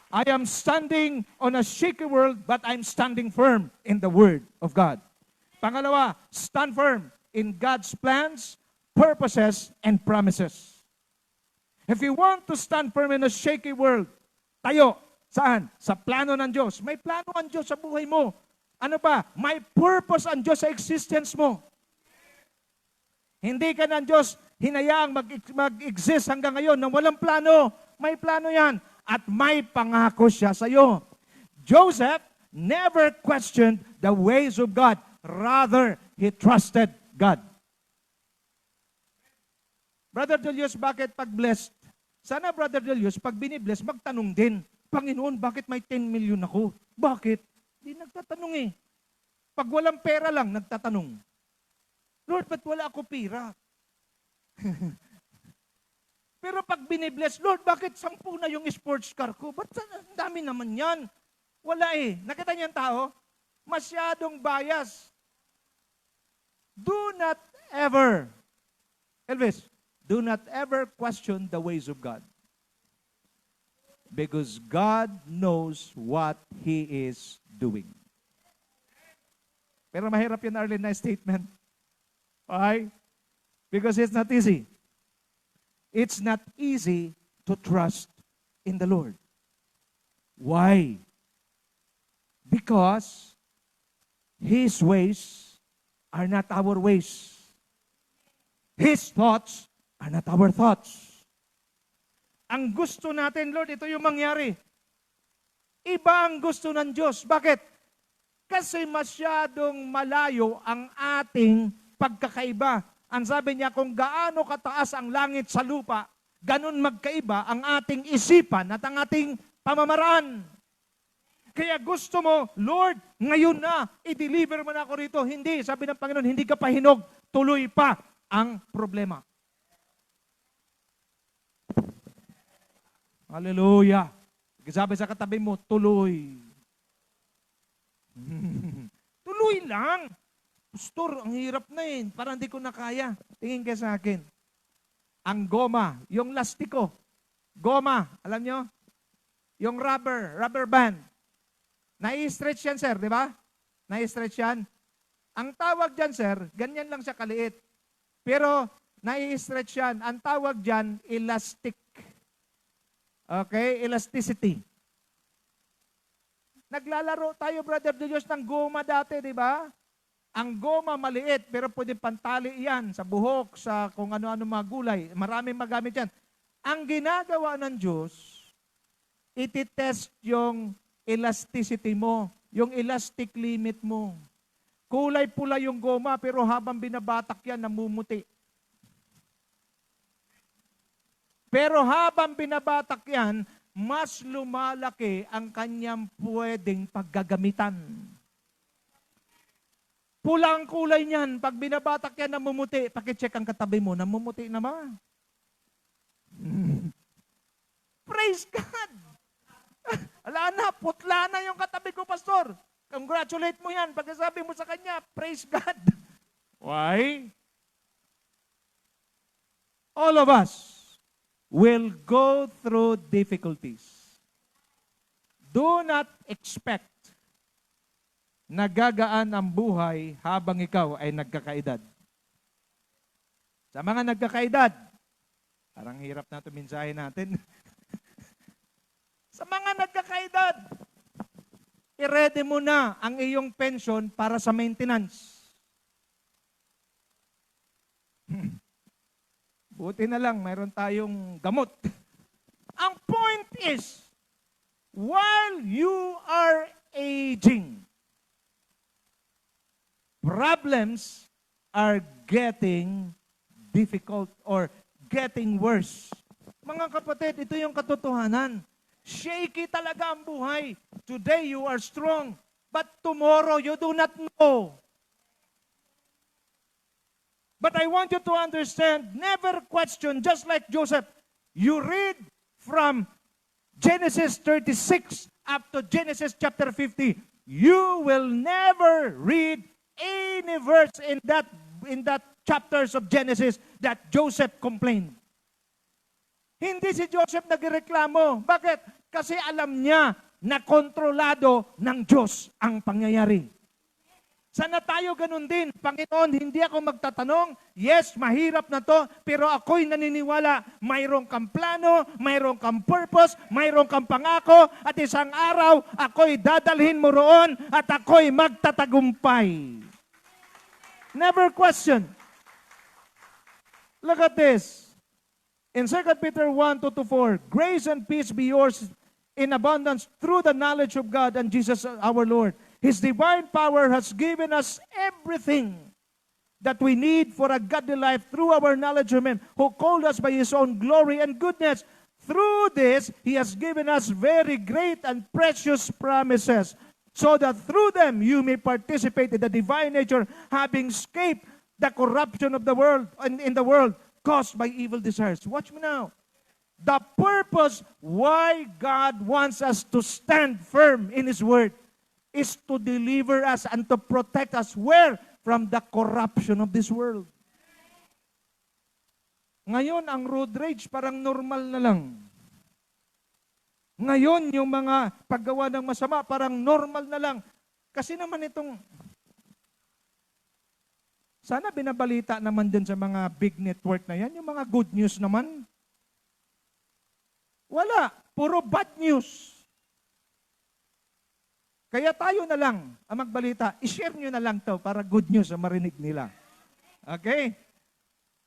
I am standing on a shaky world, but I'm standing firm in the Word of God. Pangalawa, stand firm in God's plans, purposes, and promises. If you want to stand firm in a shaky world, tayo, saan? Sa plano ng Diyos. May plano ang Diyos sa buhay mo. Ano pa? May purpose ang Diyos sa existence mo. Hindi ka ng Diyos hinayaang mag-exist hanggang ngayon na walang plano. May plano yan. At may pangako siya sa iyo. Joseph never questioned the ways of God. Rather, he trusted God. Brother Julius, bakit pag blessed? Sana, Brother Julius, pag binibless, magtanong din, Panginoon, bakit may 10 million ako? Bakit? Hindi nagtatanong eh. Pag walang pera lang, nagtatanong. Lord, ba't wala ako pera? Pero pag binibless, Lord, bakit 10 na yung sports car ko? Ba't ang dami naman yan? Wala eh. Nakita niyo ang tao? Masyadong bias. Do not ever, Elvis, do not ever question the ways of God. Because God knows what He is doing. Pero mahirap yun, Arlene, na statement. Why? Because it's not easy. It's not easy to trust in the Lord. Why? Because His ways are not our ways. His thoughts are not our thoughts. Ang gusto natin, Lord, ito yung mangyari. Iba ang gusto ng Diyos. Bakit? Kasi masyadong malayo ang ating pagkakaiba. Ang sabi niya, kung gaano kataas ang langit sa lupa, ganun magkaiba ang ating isipan at ang ating pamamaraan. Kaya gusto mo, Lord, ngayon na, i-deliver mo na ako rito. Hindi, sabi ng Panginoon, hindi ka pa hinog, tuloy pa ang problema. Hallelujah. Sabi sa katabi mo, tuloy. Tuloy lang. Pastor, ang hirap na eh. Parang hindi ko na kaya. Tingin kayo sa akin. Ang goma, yung lastiko. Goma, alam nyo? Yung rubber band. Nai-stretch yan, sir, di ba? Nai-stretch yan. Ang tawag dyan, sir, ganyan lang siya kaliit. Pero, nai-stretch yan. Ang tawag dyan, elastic. Okay? Elasticity. Naglalaro tayo, Brother Julius, ng goma dati, di ba? Ang goma maliit, pero pwede pantali yan sa buhok, sa kung ano-ano mga gulay. Maraming magamit yan. Ang ginagawa ng Diyos, ititest yung elasticity mo, yung elastic limit mo. Kulay pula yung goma, pero habang binabatak yan, namumuti. Pero habang binabatak yan, mas lumalaki ang kanyang pwedeng paggagamitan. Pula ang kulay niyan. Pag binabatak yan, namumuti. Pakicheck ang katabi mo, namumuti naman. Praise God! Ala na, putla na yung katabi ko, pastor. Congratulate mo yan. Pagkasabi mo sa kanya, praise God. Why? All of us will go through difficulties. Do not expect nagagaan ang buhay habang ikaw ay nagkakaedad. Sa mga nagkakaedad, parang hirap na ito mensahe natin. Sa mga nagkakaedad, i-ready mo na ang iyong pension para sa maintenance. Buti na lang, mayroon tayong gamot. Ang point is, while you are aging, problems are getting difficult or getting worse. Mga kapatid, ito yung katotohanan. Shaky talaga ang buhay. Today you are strong, but tomorrow you do not know. But I want you to understand, never question, just like Joseph. You read from Genesis 36 up to Genesis chapter 50. You will never read any verse in that chapters of Genesis that Joseph complained. Hindi si Joseph nagreklamo. Bakit? Kasi alam niya na kontrolado ng Diyos ang pangyayari. Sana tayo ganun din. Panginoon, hindi ako magtatanong, yes, mahirap na to, pero ako'y naniniwala, mayroong kang plano, mayroong kang purpose, mayroong kang pangako, at isang araw, ako'y dadalhin mo roon, at ako'y magtatagumpay. Never question. Look at this. In 2 Peter 1, 2-4, grace and peace be yours in abundance through the knowledge of God and Jesus our Lord. His divine power has given us everything that we need for a godly life through our knowledge of Him who called us by His own glory and goodness. Through this, He has given us very great and precious promises, so that through them you may participate in the divine nature, having escaped the corruption of the world and in the world caused by evil desires. Watch me now. The purpose why God wants us to stand firm in His Word is to deliver us and to protect us where? From the corruption of this world. Ngayon, ang road rage parang normal na lang. Ngayon, yung mga paggawa ng masama parang normal na lang. Kasi naman itong, sana binabalita naman din sa mga big network na yan, yung mga good news naman. Wala, puro bad news. Kaya tayo na lang ang magbalita. I-share nyo na lang to para good news ang marinig nila. Okay?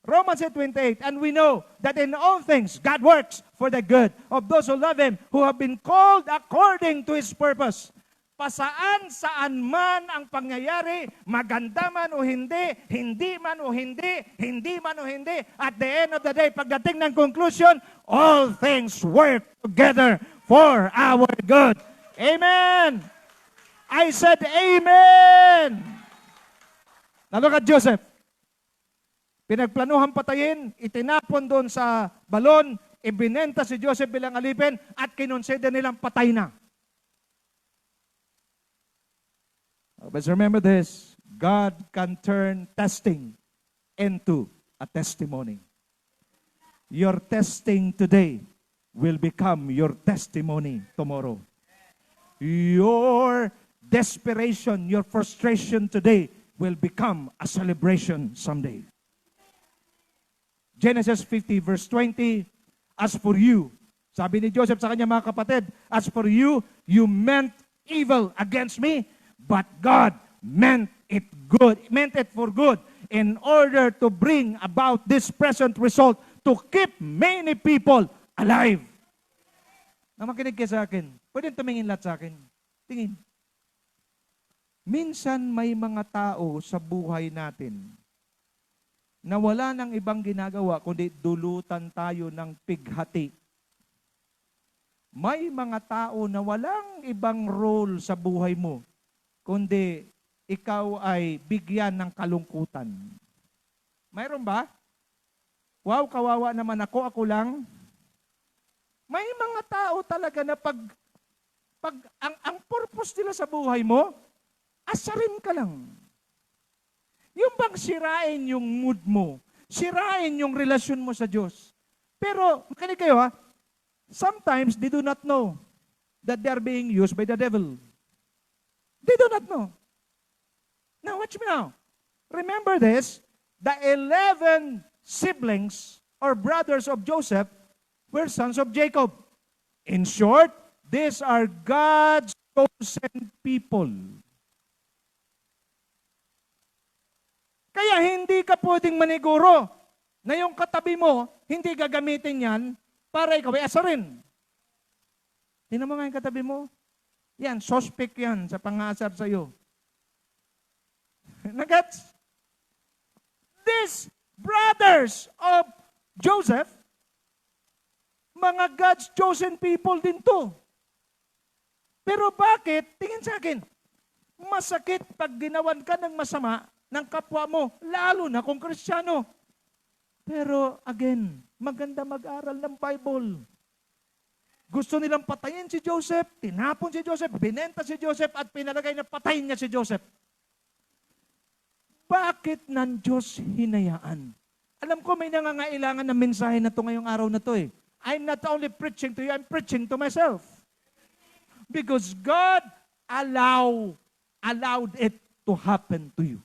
Romans 8:28, and we know that in all things God works for the good of those who love Him, who have been called according to His purpose. Pasaan-saan man ang pangyayari, maganda man o hindi, hindi man o hindi, hindi man o hindi, at the end of the day, pagdating ng conclusion, all things work together for our good. Amen! I said, Amen! Now look at Joseph. Pinagplanuhan patayin, itinapon doon sa balon, ibinenta si Joseph bilang alipin, at kinonsede nilang patay na. But remember this, God can turn testing into a testimony. Your testing today will become your testimony tomorrow. Your desperation, your frustration today will become a celebration someday. Genesis 50 verse 20, as for you, sabi ni Joseph sa kanya mga kapatid, as for you, you meant evil against me, but God meant it good, meant it for good in order to bring about this present result to keep many people alive. Na makinig kayo sa akin. Pwede tumingin lahat sa akin. Tingin. Minsan may mga tao sa buhay natin na wala nang ibang ginagawa kundi dulutan tayo ng pighati. May mga tao na walang ibang role sa buhay mo kundi ikaw ay bigyan ng kalungkutan. Mayroon ba? Wow, kawawa naman ako lang. May mga tao talaga na pag ang purpose nila sa buhay mo, asarin ka lang. Yung bang sirain yung mood mo, sirain yung relasyon mo sa Diyos. Pero, makinig kayo ha, sometimes they do not know that they are being used by the devil. They do not know. Now, watch me now. Remember this, the 11 siblings or brothers of Joseph were sons of Jacob. In short, these are God's chosen people. Kaya hindi ka pwedeng maniguro na yung katabi mo, hindi gagamitin yan para ikaw ay asarin. Tingnan mo nga yung katabi mo. Yan, suspect yan sa pangasar sa'yo. Nagets? These brothers of Joseph, mga God's chosen people din to. Pero bakit, tingin sa akin, masakit pag ginawan ka ng masama ng kapwa mo, lalo na kung Kristiyano. Pero again, maganda mag-aral ng Bible. Gusto nilang patayin si Joseph, tinapon si Joseph, binenta si Joseph, at pinalagay na patayin niya si Joseph. Bakit ng Diyos hinayaan? Alam ko may nangangailangan ng mensahe na to ngayong araw na to eh. I'm not only preaching to you, I'm preaching to myself. Because God allowed it to happen to you.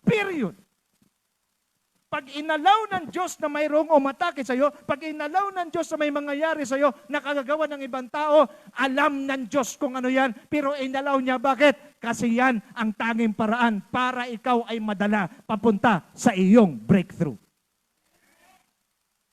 Period. Pag inalaw ng Diyos na mayroong umatake sa iyo, pag inalaw ng Diyos na may mangyayari sa iyo na kagagawa ng ibang tao, alam ng Diyos kung ano yan, pero inalaw niya. Bakit? Kasi yan ang tanging paraan para ikaw ay madala papunta sa iyong breakthrough.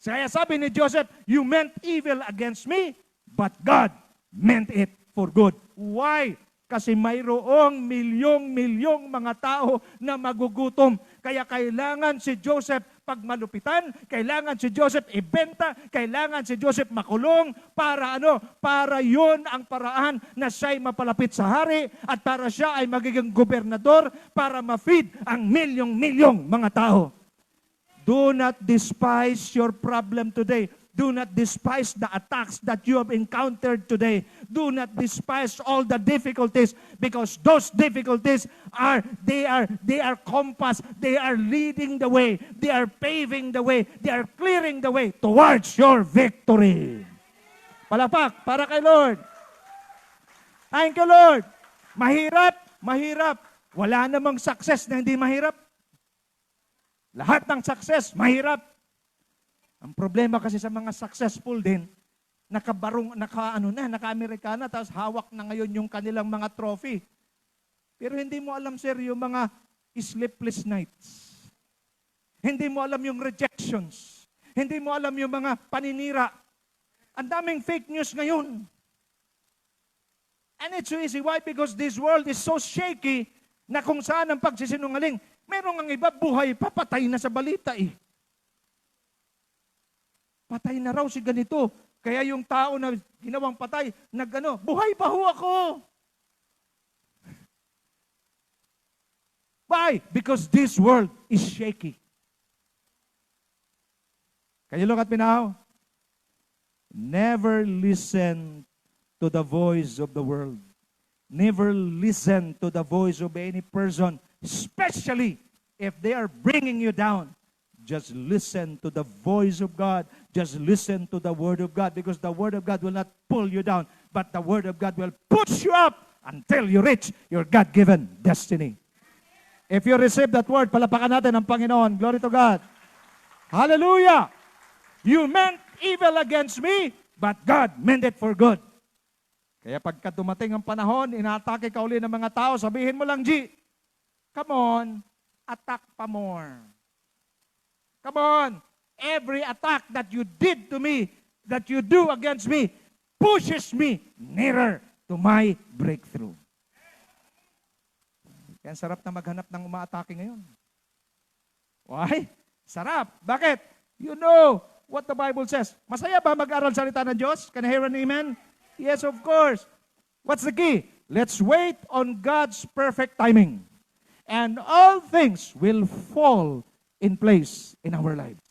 Kaya sabi ni Joseph, you meant evil against me, but God meant it for good. Why? Kasi mayroong milyong-milyong mga tao na magugutom. Kaya kailangan si Joseph pagmalupitan, kailangan si Joseph ibenta, kailangan si Joseph makulong para ano? Para yon ang paraan na siya'y mapalapit sa hari at para siya ay magiging gobernador para ma-feed ang milyong-milyong mga tao. Do not despise your problem today. Do not despise the attacks that you have encountered today. Do not despise all the difficulties because those difficulties they are compass. They are leading the way. They are paving the way. They are clearing the way towards your victory. Palakpak para kay Lord. Thank you, Lord. Mahirap, mahirap. Wala namang success na hindi mahirap. Lahat ng success, mahirap. Ang problema kasi sa mga successful din, naka-Amerikana, tapos hawak na ngayon yung kanilang mga trophy. Pero hindi mo alam, sir, yung mga sleepless nights. Hindi mo alam yung rejections. Hindi mo alam yung mga paninira. Ang daming fake news ngayon. And it's so easy. Why? Because this world is so shaky na kung saan ang pagsisinungaling, merong ang iba buhay, papatay na sa balita eh. Patay na raw si ganito. Kaya yung tao na ginawang patay, buhay pa ho ako. Why? Because this world is shaky. Can you look at me now? Never listen to the voice of the world. Never listen to the voice of any person, especially if they are bringing you down. Just listen to the voice of God. Just listen to the Word of God because the Word of God will not pull you down, but the Word of God will push you up until you reach your God-given destiny. If you receive that word, palapakan natin ang Panginoon. Glory to God. Hallelujah! You meant evil against me, but God meant it for good. Kaya pagka dumating ang panahon, inatake ka uli ng mga tao, sabihin mo lang, G, Come on, attack pa more. Come on, every attack that you did to me, that you do against me, pushes me nearer to my breakthrough. Kaya sarap na maghanap ng umaatake ngayon. Why? Sarap. Bakit? You know what the Bible says. Masaya ba mag-aral salita ng Diyos? Can I hear an amen? Yes, of course. What's the key? Let's wait on God's perfect timing. And all things will fall in place in our lives.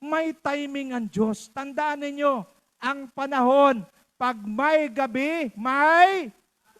May timing ang Diyos. Tandaan ninyo, ang panahon, pag may gabi, may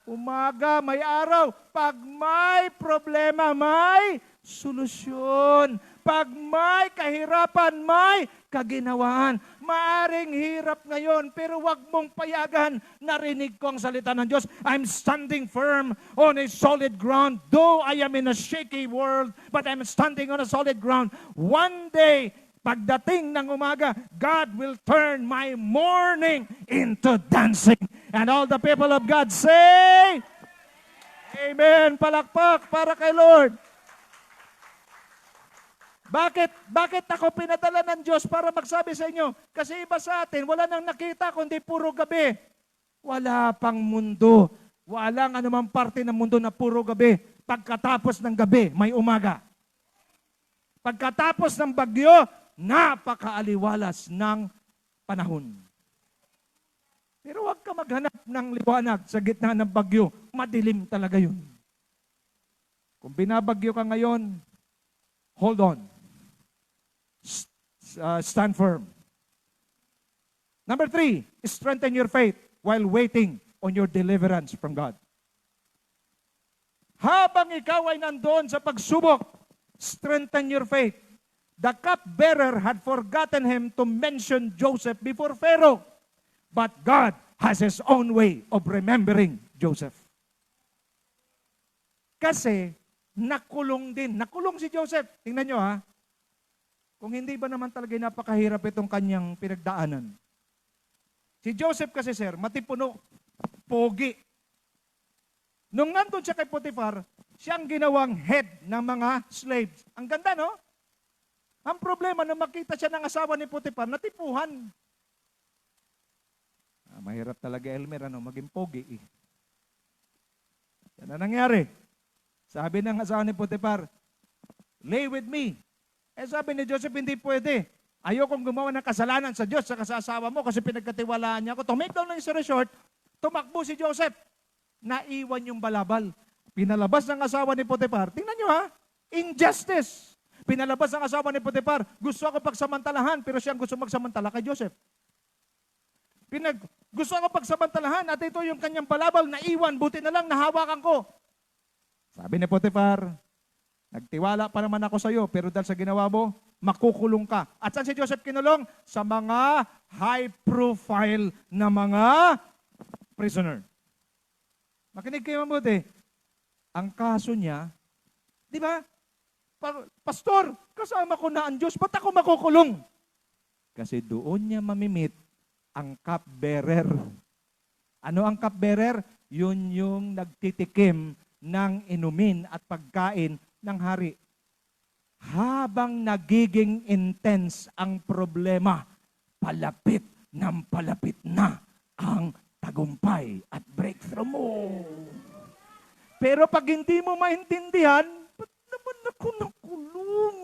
umaga, may araw. Pag may problema, may solusyon. Pag may kahirapan, may kaginawaan. Maaring hirap ngayon, pero wag mong payagan. Narinig ko ang salita ng Diyos. I'm standing firm on a solid ground. Though I am in a shaky world, but I'm standing on a solid ground. One day, pagdating ng umaga, God will turn my mourning into dancing. And all the people of God say, Amen. Palakpak para kay Lord. Bakit ako pinadala ng Diyos para magsabi sa inyo? Kasi iba sa atin, wala nang nakita kundi puro gabi. Wala pang mundo. Walang anumang parte ng mundo na puro gabi. Pagkatapos ng gabi, may umaga. Pagkatapos ng bagyo, napakaaliwalas ng panahon. Pero huwag ka maghanap ng liwanag sa gitna ng bagyo. Madilim talaga yun. Kung binabagyo ka ngayon, hold on. Stand firm. Number 3, strengthen your faith while waiting on your deliverance from God. Habang ikaw ay nandoon sa pagsubok, strengthen your faith. The cupbearer had forgotten him to mention Joseph before Pharaoh. But God has His own way of remembering Joseph. Kasi, nakulong din. Nakulong si Joseph. Tingnan nyo ha. Kung hindi ba naman talaga napakahirap itong kanyang pinagdaanan. Si Joseph kasi sir, matipuno, pogi. Nung nandun siya kay Potiphar, siya ang ginawang head ng mga slaves. Ang ganda no? Ang problema, nung makita siya ng asawa ni Potiphar, natipuhan. Mahirap talaga Elmer, maging pogi eh. Yan ang nangyari. Sabi ng asawa ni Potiphar, lay with me. Sabi ni Joseph, hindi pwede. Ayokong gumawa ng kasalanan sa Diyos sa kasasawa mo kasi pinagkatiwalaan niya ako. To make down ng story short, tumakbo si Joseph. Naiwan yung balabal. Pinalabas ng asawa ni Potiphar. Tingnan nyo ha, injustice. Pinalabas ng asawa ni Potiphar. Gusto ako pagsamantalahan, pero siyang gusto magsamantala kay Joseph. Gusto ako pagsamantalahan at ito yung kanyang balabal, naiwan, buti na lang nahawakan ko. Sabi ni Potiphar, nagtiwala pa naman ako sa iyo, pero dahil sa ginawa mo, makukulong ka. At saan si Joseph kinulong? Sa mga high-profile na mga prisoner. Makinig kayo mabuti. Ang kaso niya, di ba? Pastor, kasama ko na ang Diyos, ba't ako makukulong? Kasi doon niya mamimit ang cupbearer. Ano ang cupbearer? Yun yung nagtitikim ng inumin at pagkain ng hari. Habang nagiging intense ang problema, palapit na ang tagumpay at breakthrough mo. Pero pag hindi mo maintindihan, ba't naman ako nakulong?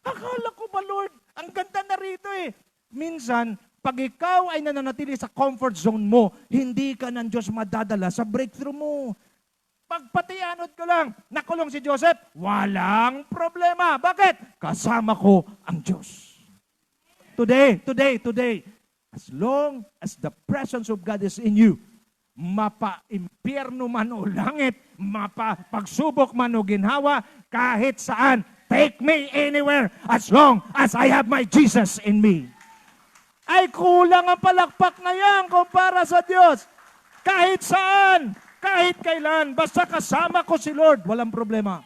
Akala ko ba, Lord, ang ganda na rito eh. Minsan, pag ikaw ay nananatili sa comfort zone mo, hindi ka ng Diyos madadala sa breakthrough mo. Pagpatianod ko lang, nakulong si Joseph, walang problema. Bakit? Kasama ko ang Diyos. Today, as long as the presence of God is in you, mapa-impyerno man o langit, mapa-pagsubok man o ginhawa, kahit saan, take me anywhere as long as I have my Jesus in me. Ay kulang ang palakpak na yan kumpara sa Diyos. Kahit saan, kahit kailan, basta kasama ko si Lord, walang problema.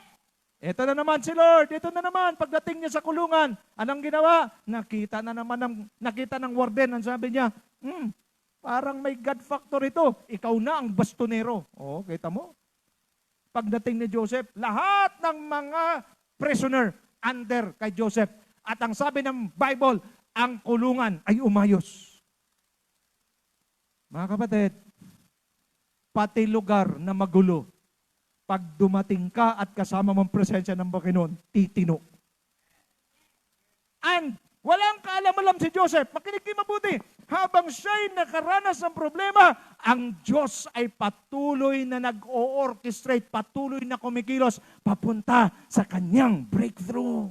Ito na naman si Lord, ito na naman, pagdating niya sa kulungan, anong ginawa? Nakita ng warden, ang sabi niya, parang may God factor ito, ikaw na ang bastonero. Oo, kita mo? pagdating ni Joseph, lahat ng mga prisoner under kay Joseph. At ang sabi ng Bible, ang kulungan ay umayos. Mga kapatid, pati lugar na magulo, pag dumating ka at kasama mong presensya ng Panginoon, titino. And walang kaalam-alam si Joseph. Makinig kayo mabuti. Habang siya'y nakaranas ng problema, ang Diyos ay patuloy na nag-o-orchestrate, patuloy na kumikilos papunta sa kanyang breakthrough.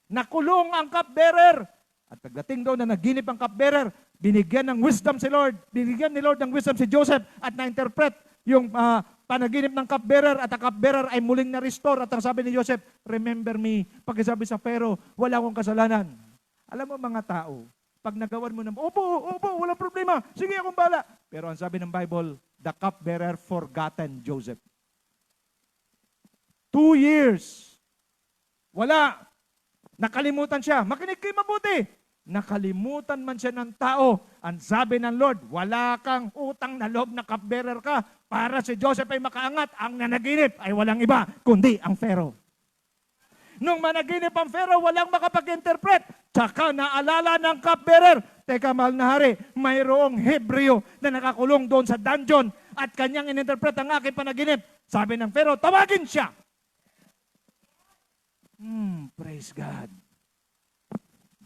Nakulong ang cupbearer. At pagdating daw na naginip ang cupbearer, binigyan ng wisdom si Lord. Binigyan ni Lord ng wisdom si Joseph at na-interpret yung panaginip ng cupbearer at ang cupbearer ay muling na-restore. At ang sabi ni Joseph, remember me. Pagkasabi sa Pharaoh, wala akong kasalanan. Alam mo mga tao, pag nagawan mo ng, opo, wala problema. Sige, akong bala. Pero ang sabi ng Bible, the cupbearer forgotten Joseph. 2 years. Wala. Nakalimutan siya. Makinig kayo mabuti. Nakalimutan man siya ng tao. Ang sabi ng Lord, wala kang utang na loob na cupbearer ka para si Joseph ay makaangat. Ang nanaginip ay walang iba, kundi ang Pharaoh. Nung managinip ang Pharaoh, walang makapag-interpret. Tsaka naalala ng cupbearer, teka mahal na hari, mayroong Hebreo na nakakulong doon sa dungeon at kanyang ininterpret ang aking panaginip. Sabi ng Pharaoh, tawagin siya. Praise God.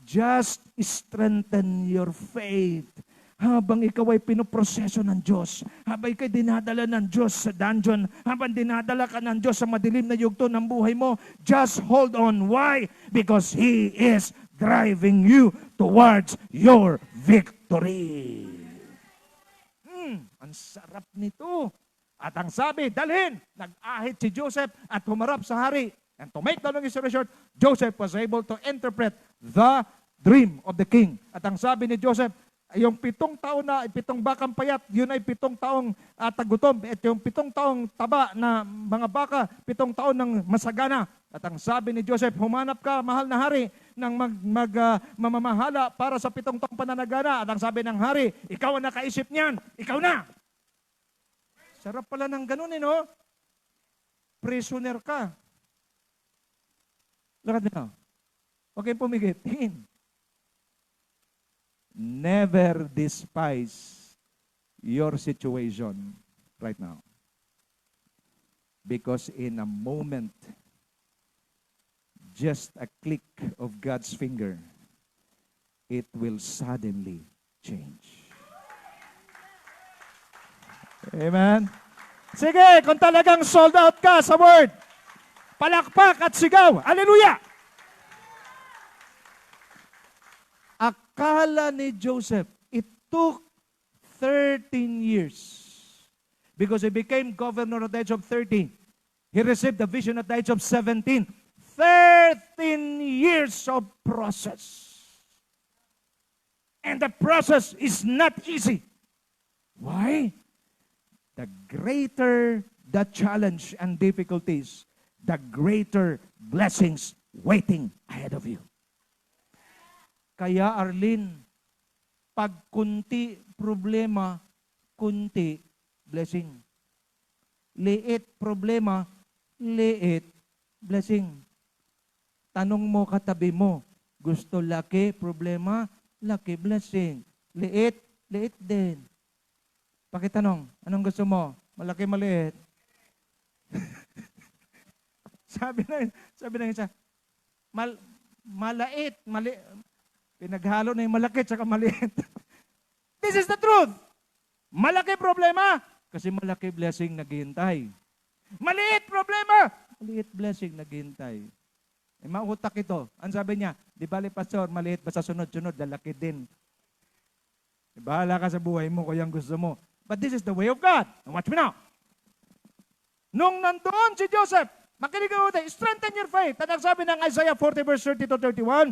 Just strengthen your faith. Habang ikaw ay pinoproseso ng Diyos, habang ikaw dinadala ng Diyos sa dungeon, habang dinadala ka ng Diyos sa madilim na yugto ng buhay mo, just hold on. Why? Because He is driving you towards your victory. Ang sarap nito. At ang sabi, dalhin, nag-ahit si Joseph at humarap sa hari. And to make the long story short, Joseph was able to interpret the dream of the king. At ang sabi ni Joseph, yung 7 taon na, 7 bakang payat, yun ay 7 taong tagutom. At yung 7 taong taba na mga baka, 7 taon ng masagana. At ang sabi ni Joseph, humanap ka, mahal na hari, ng mamamahala para sa 7 taong pananagana. At ang sabi ng hari, ikaw ang nakaisip niyan, ikaw na. Sarap pala ng ganun, no? Prisoner ka. Lakad na. Huwag kayong pumigit. Tingin. Never despise your situation right now. Because in a moment, just a click of God's finger, it will suddenly change. Amen? Sige, kung talagang sold out ka sa word, palakpak at sigaw. Hallelujah! Akala ni Joseph, it took 13 years. Because he became governor at the age of 13. He received the vision at the age of 17. 13 years of process. And the process is not easy. Why? The greater the challenge and difficulties, the greater blessings waiting ahead of you. Kaya Arlene, pag kunti problema, kunti blessing. Liit problema, liit blessing. Tanong mo katabi mo, gusto laki problema, laki blessing. Liit, liit din. Pakitanong, anong gusto mo? Malaki, maliit? sabi na isa, malait, pinaghalo na yung malaki at maliit. This is the truth. Malaki problema, kasi malaki blessing naghihintay. Maliit problema, maliit blessing naghihintay. Eh, mautak ito. Ang sabi niya, di bali pastor, maliit ba sa sunod-sunod, lalaki din. Bahala ka sa buhay mo kung yung gusto mo. But this is the way of God. And watch me now. Nung nandoon si Joseph, makinig ka ulit, strengthen your faith. At ang sabi ng Isaiah 40 verse 30-31,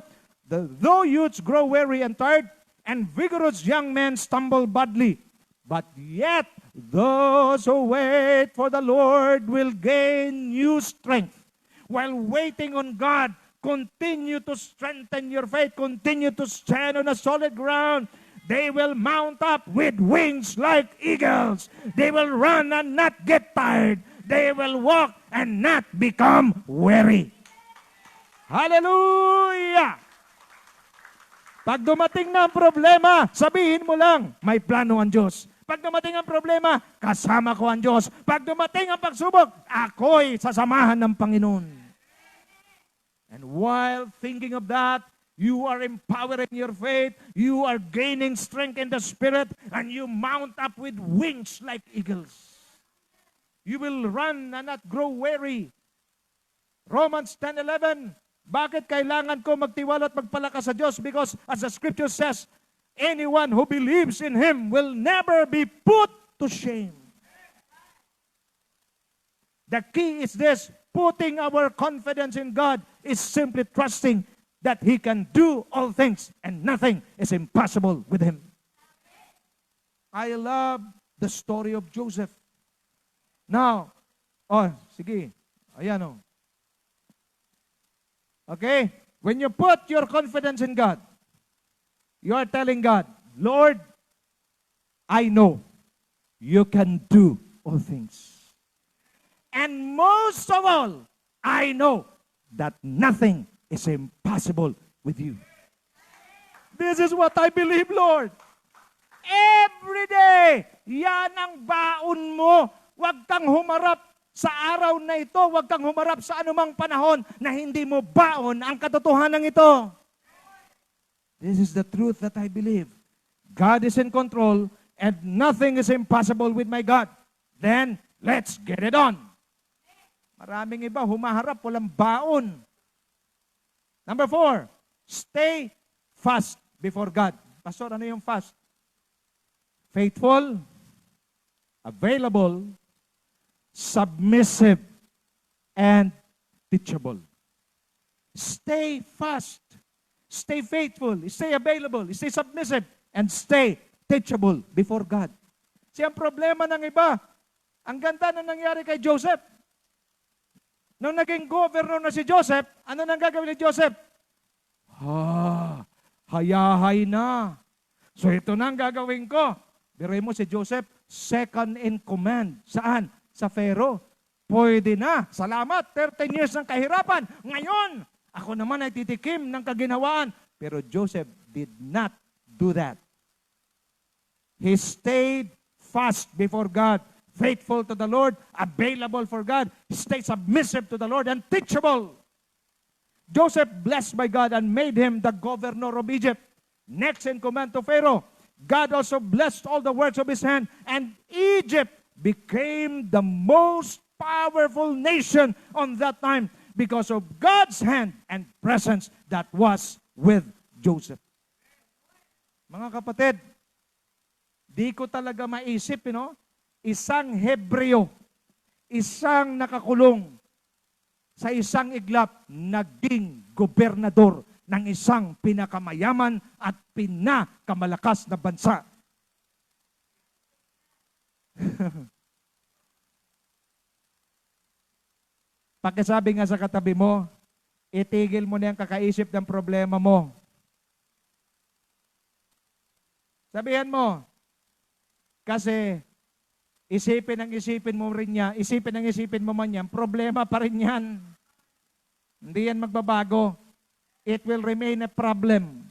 though youths grow weary and tired, and vigorous young men stumble badly, but yet those who wait for the Lord will gain new strength. While waiting on God, continue to strengthen your faith, continue to stand on a solid ground. They will mount up with wings like eagles. They will run and not get tired. they will walk and not become weary. Hallelujah! Pag dumating na ang problema, sabihin mo lang, may plano ang Diyos. Pag dumating ang problema, kasama ko ang Diyos. Pag dumating ang pagsubok, ako'y sasamahan ng Panginoon. And while thinking of that, you are empowering your faith, you are gaining strength in the Spirit, and you mount up with wings like eagles. You will run and not grow weary. Romans 10:11, bakit kailangan ko magtiwala at magpalakas sa Diyos? Because as the scripture says, anyone who believes in Him will never be put to shame. The key is this, putting our confidence in God is simply trusting that He can do all things and nothing is impossible with Him. I love the story of Joseph. Now, sige, ayan o. Okay? When you put your confidence in God, you are telling God, Lord, I know you can do all things. And most of all, I know that nothing is impossible with you. This is what I believe, Lord. Every day, yan ang baon mo. Huwag kang humarap sa araw na ito, huwag kang humarap sa anumang panahon na hindi mo baon ang katotohanan ito. This is the truth that I believe. God is in control and nothing is impossible with my God. Then, let's get it on. Maraming iba, humaharap, walang baon. Number 4, stay fast before God. Pastor, ano yung fast? Faithful, available, submissive, and teachable. Stay fast, stay faithful, stay available, stay submissive, and stay teachable before God. Kasi ang problema ng iba, ang ganda na nangyari kay Joseph. Nung naging governor na si Joseph, ano nang gagawin ni Joseph? Hayahay na. So ito na ang gagawin ko. Biruin mo si Joseph, second in command. Saan? Sa Pharaoh. Pwede na. Salamat. 13 years ng kahirapan. Ngayon, ako naman ay titikim ng kaginhawaan. Pero Joseph did not do that. He stayed fast before God, faithful to the Lord, available for God, stayed submissive to the Lord, and teachable. Joseph blessed by God and made him the governor of Egypt. Next in command to Pharaoh. God also blessed all the works of his hand, and Egypt became the most powerful nation on that time because of God's hand and presence that was with Joseph. Mga kapatid, di ko talaga maisip, isang Hebreo, isang nakakulong sa isang iglap, naging gobernador ng isang pinakamayaman at pinakamalakas na bansa. Pakisabi nga sa katabi mo, itigil mo na yung kakaisip ng problema mo. Sabihan mo, kasi isipin mo rin niya, isipin mo man yan, problema pa rin yan. Hindi yan magbabago. It will remain a problem.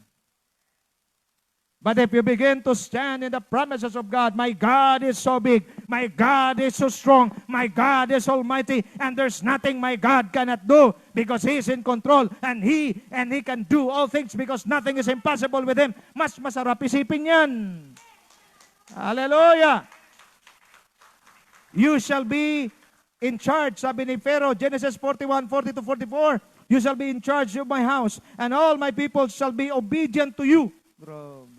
But if you begin to stand in the promises of God, my God is so big, my God is so strong, my God is almighty, and there's nothing my God cannot do because He is in control and He can do all things because nothing is impossible with Him. Mas masarap isipin yan. Hallelujah! You shall be in charge, sabi ni Pharaoh, Genesis 41:40-44, you shall be in charge of my house, and all my people shall be obedient to you. Grabe.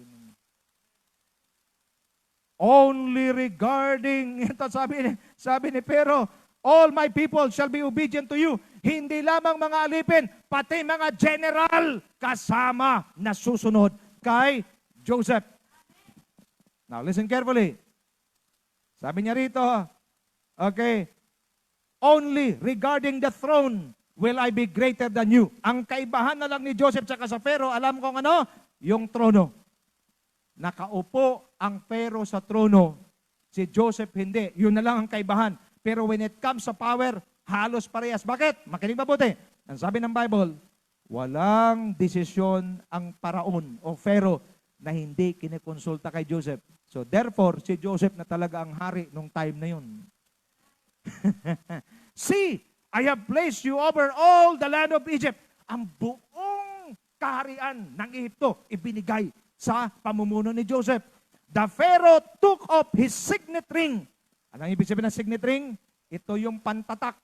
Only regarding, ito sabi ni Pharaoh, all my people shall be obedient to you. Hindi lamang mga alipin, pati mga general kasama na susunod kay Joseph. Now listen carefully. Sabi niya rito, okay, only regarding the throne will I be greater than you. Ang kaibahan na lang ni Joseph tsaka sa Pharaoh, alam kong ano? Yung trono. Nakaupo ang Pharaoh sa trono. Si Joseph hindi. Yun na lang ang kaibahan. Pero when it comes sa power, halos parehas. Bakit? Makinig mabuti. Ang sabi ng Bible, walang desisyon ang paraon o Pharaoh na hindi kinikonsulta kay Joseph. So therefore, si Joseph na talaga ang hari nung time na yun. See, I have placed you over all the land of Egypt. Ang buong kaharian ng Ehipto ibinigay sa pamumuno ni Joseph. The Pharaoh took off his signet ring. Ano ang ibig sabihin ng signet ring? Ito yung pantatak.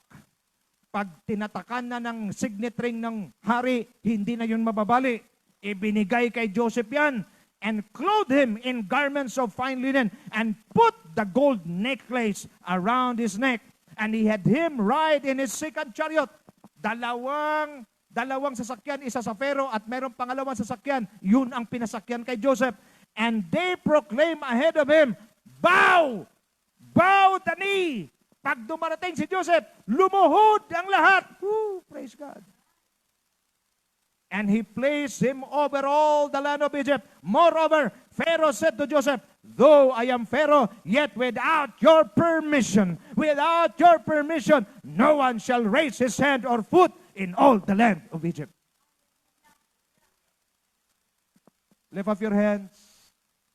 Pag tinatakan na ng signet ring ng hari, hindi na yun mababali. Ibinigay kay Joseph yan. And clothed him in garments of fine linen, and put the gold necklace around his neck. And he had him ride in his second chariot. Dalawang sasakyan, isa sa Pharaoh at merong pangalawang sasakyan. Yun ang pinasakyan kay Joseph. And they proclaim ahead of him, bow! Bow the knee! Pag dumarating si Joseph, lumuhod ang lahat. Woo, praise God. And he placed him over all the land of Egypt. Moreover, Pharaoh said to Joseph, though I am Pharaoh, yet without your permission, no one shall raise his hand or foot in all the land of Egypt. Lift up your hands.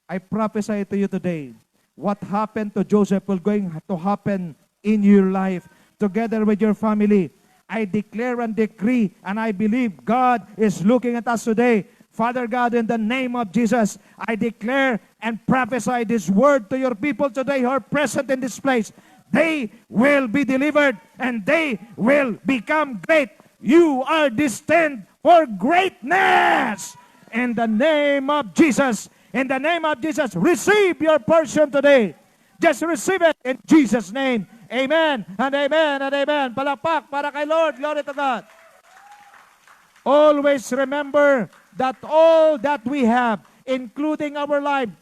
I prophesy to you today, what happened to Joseph will going to happen in your life, together with your family. I declare and decree, and I believe God is looking at us today. Father God, in the name of Jesus, I declare and prophesy this word to your people today who are present in this place. They will be delivered and they will become great. You are destined for greatness. In the name of Jesus, receive your portion today. Just receive it in Jesus' name. Amen and amen and amen. Palakpak para kay Lord. Glory to God. Always remember that all that we have, including our lives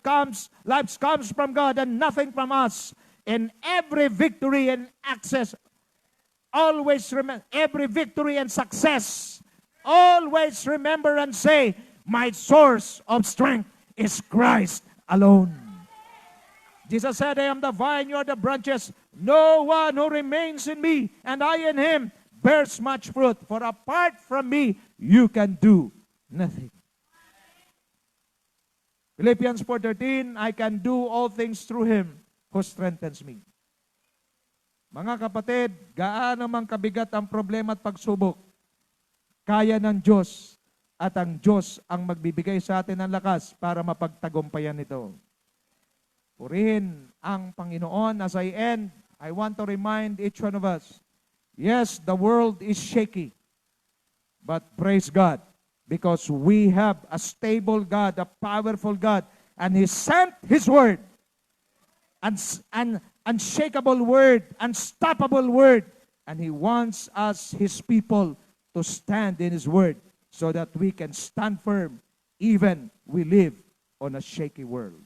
comes from God and nothing from us. In every victory and access, always remember, every victory and success, always remember and say, my source of strength is Christ alone. Jesus said, I am the vine, you are the branches. No one who remains in me, and I in him, bears much fruit. For apart from me, you can do nothing. Philippians 4:13, I can do all things through him who strengthens me. Mga kapatid, gaano mang kabigat ang problema at pagsubok, kaya ng Diyos at ang Diyos ang magbibigay sa atin ng lakas para mapagtagumpayan ito. Purihin ang Panginoon. As I end, I want to remind each one of us, yes, the world is shaky, but praise God, because we have a stable God, a powerful God, and He sent His word, an unshakable word, unstoppable word, and He wants us, His people, to stand in His word so that we can stand firm even we live on a shaky world.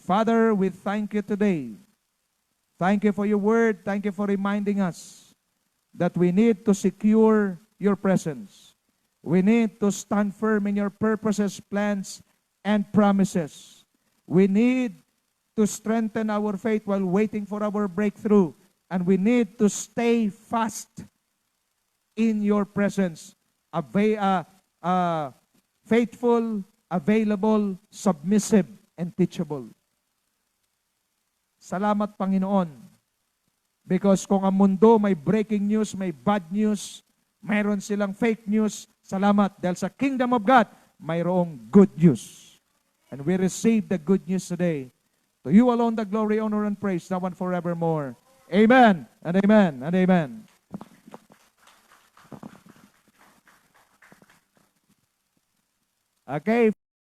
Father, we thank you today. Thank you for your word. Thank you for reminding us that we need to secure your presence. We need to stand firm in your purposes, plans, and promises. We need to strengthen our faith while waiting for our breakthrough. And we need to stay fast in your presence. Faithful, available, submissive, and teachable. Salamat, Panginoon. Because kung ang mundo may breaking news, may bad news, mayroon silang fake news, salamat. Dahil sa kingdom of God, mayroong good news. And we receive the good news today. To you alone the glory, honor, and praise, now and forevermore. Amen, and amen, and amen. Okay.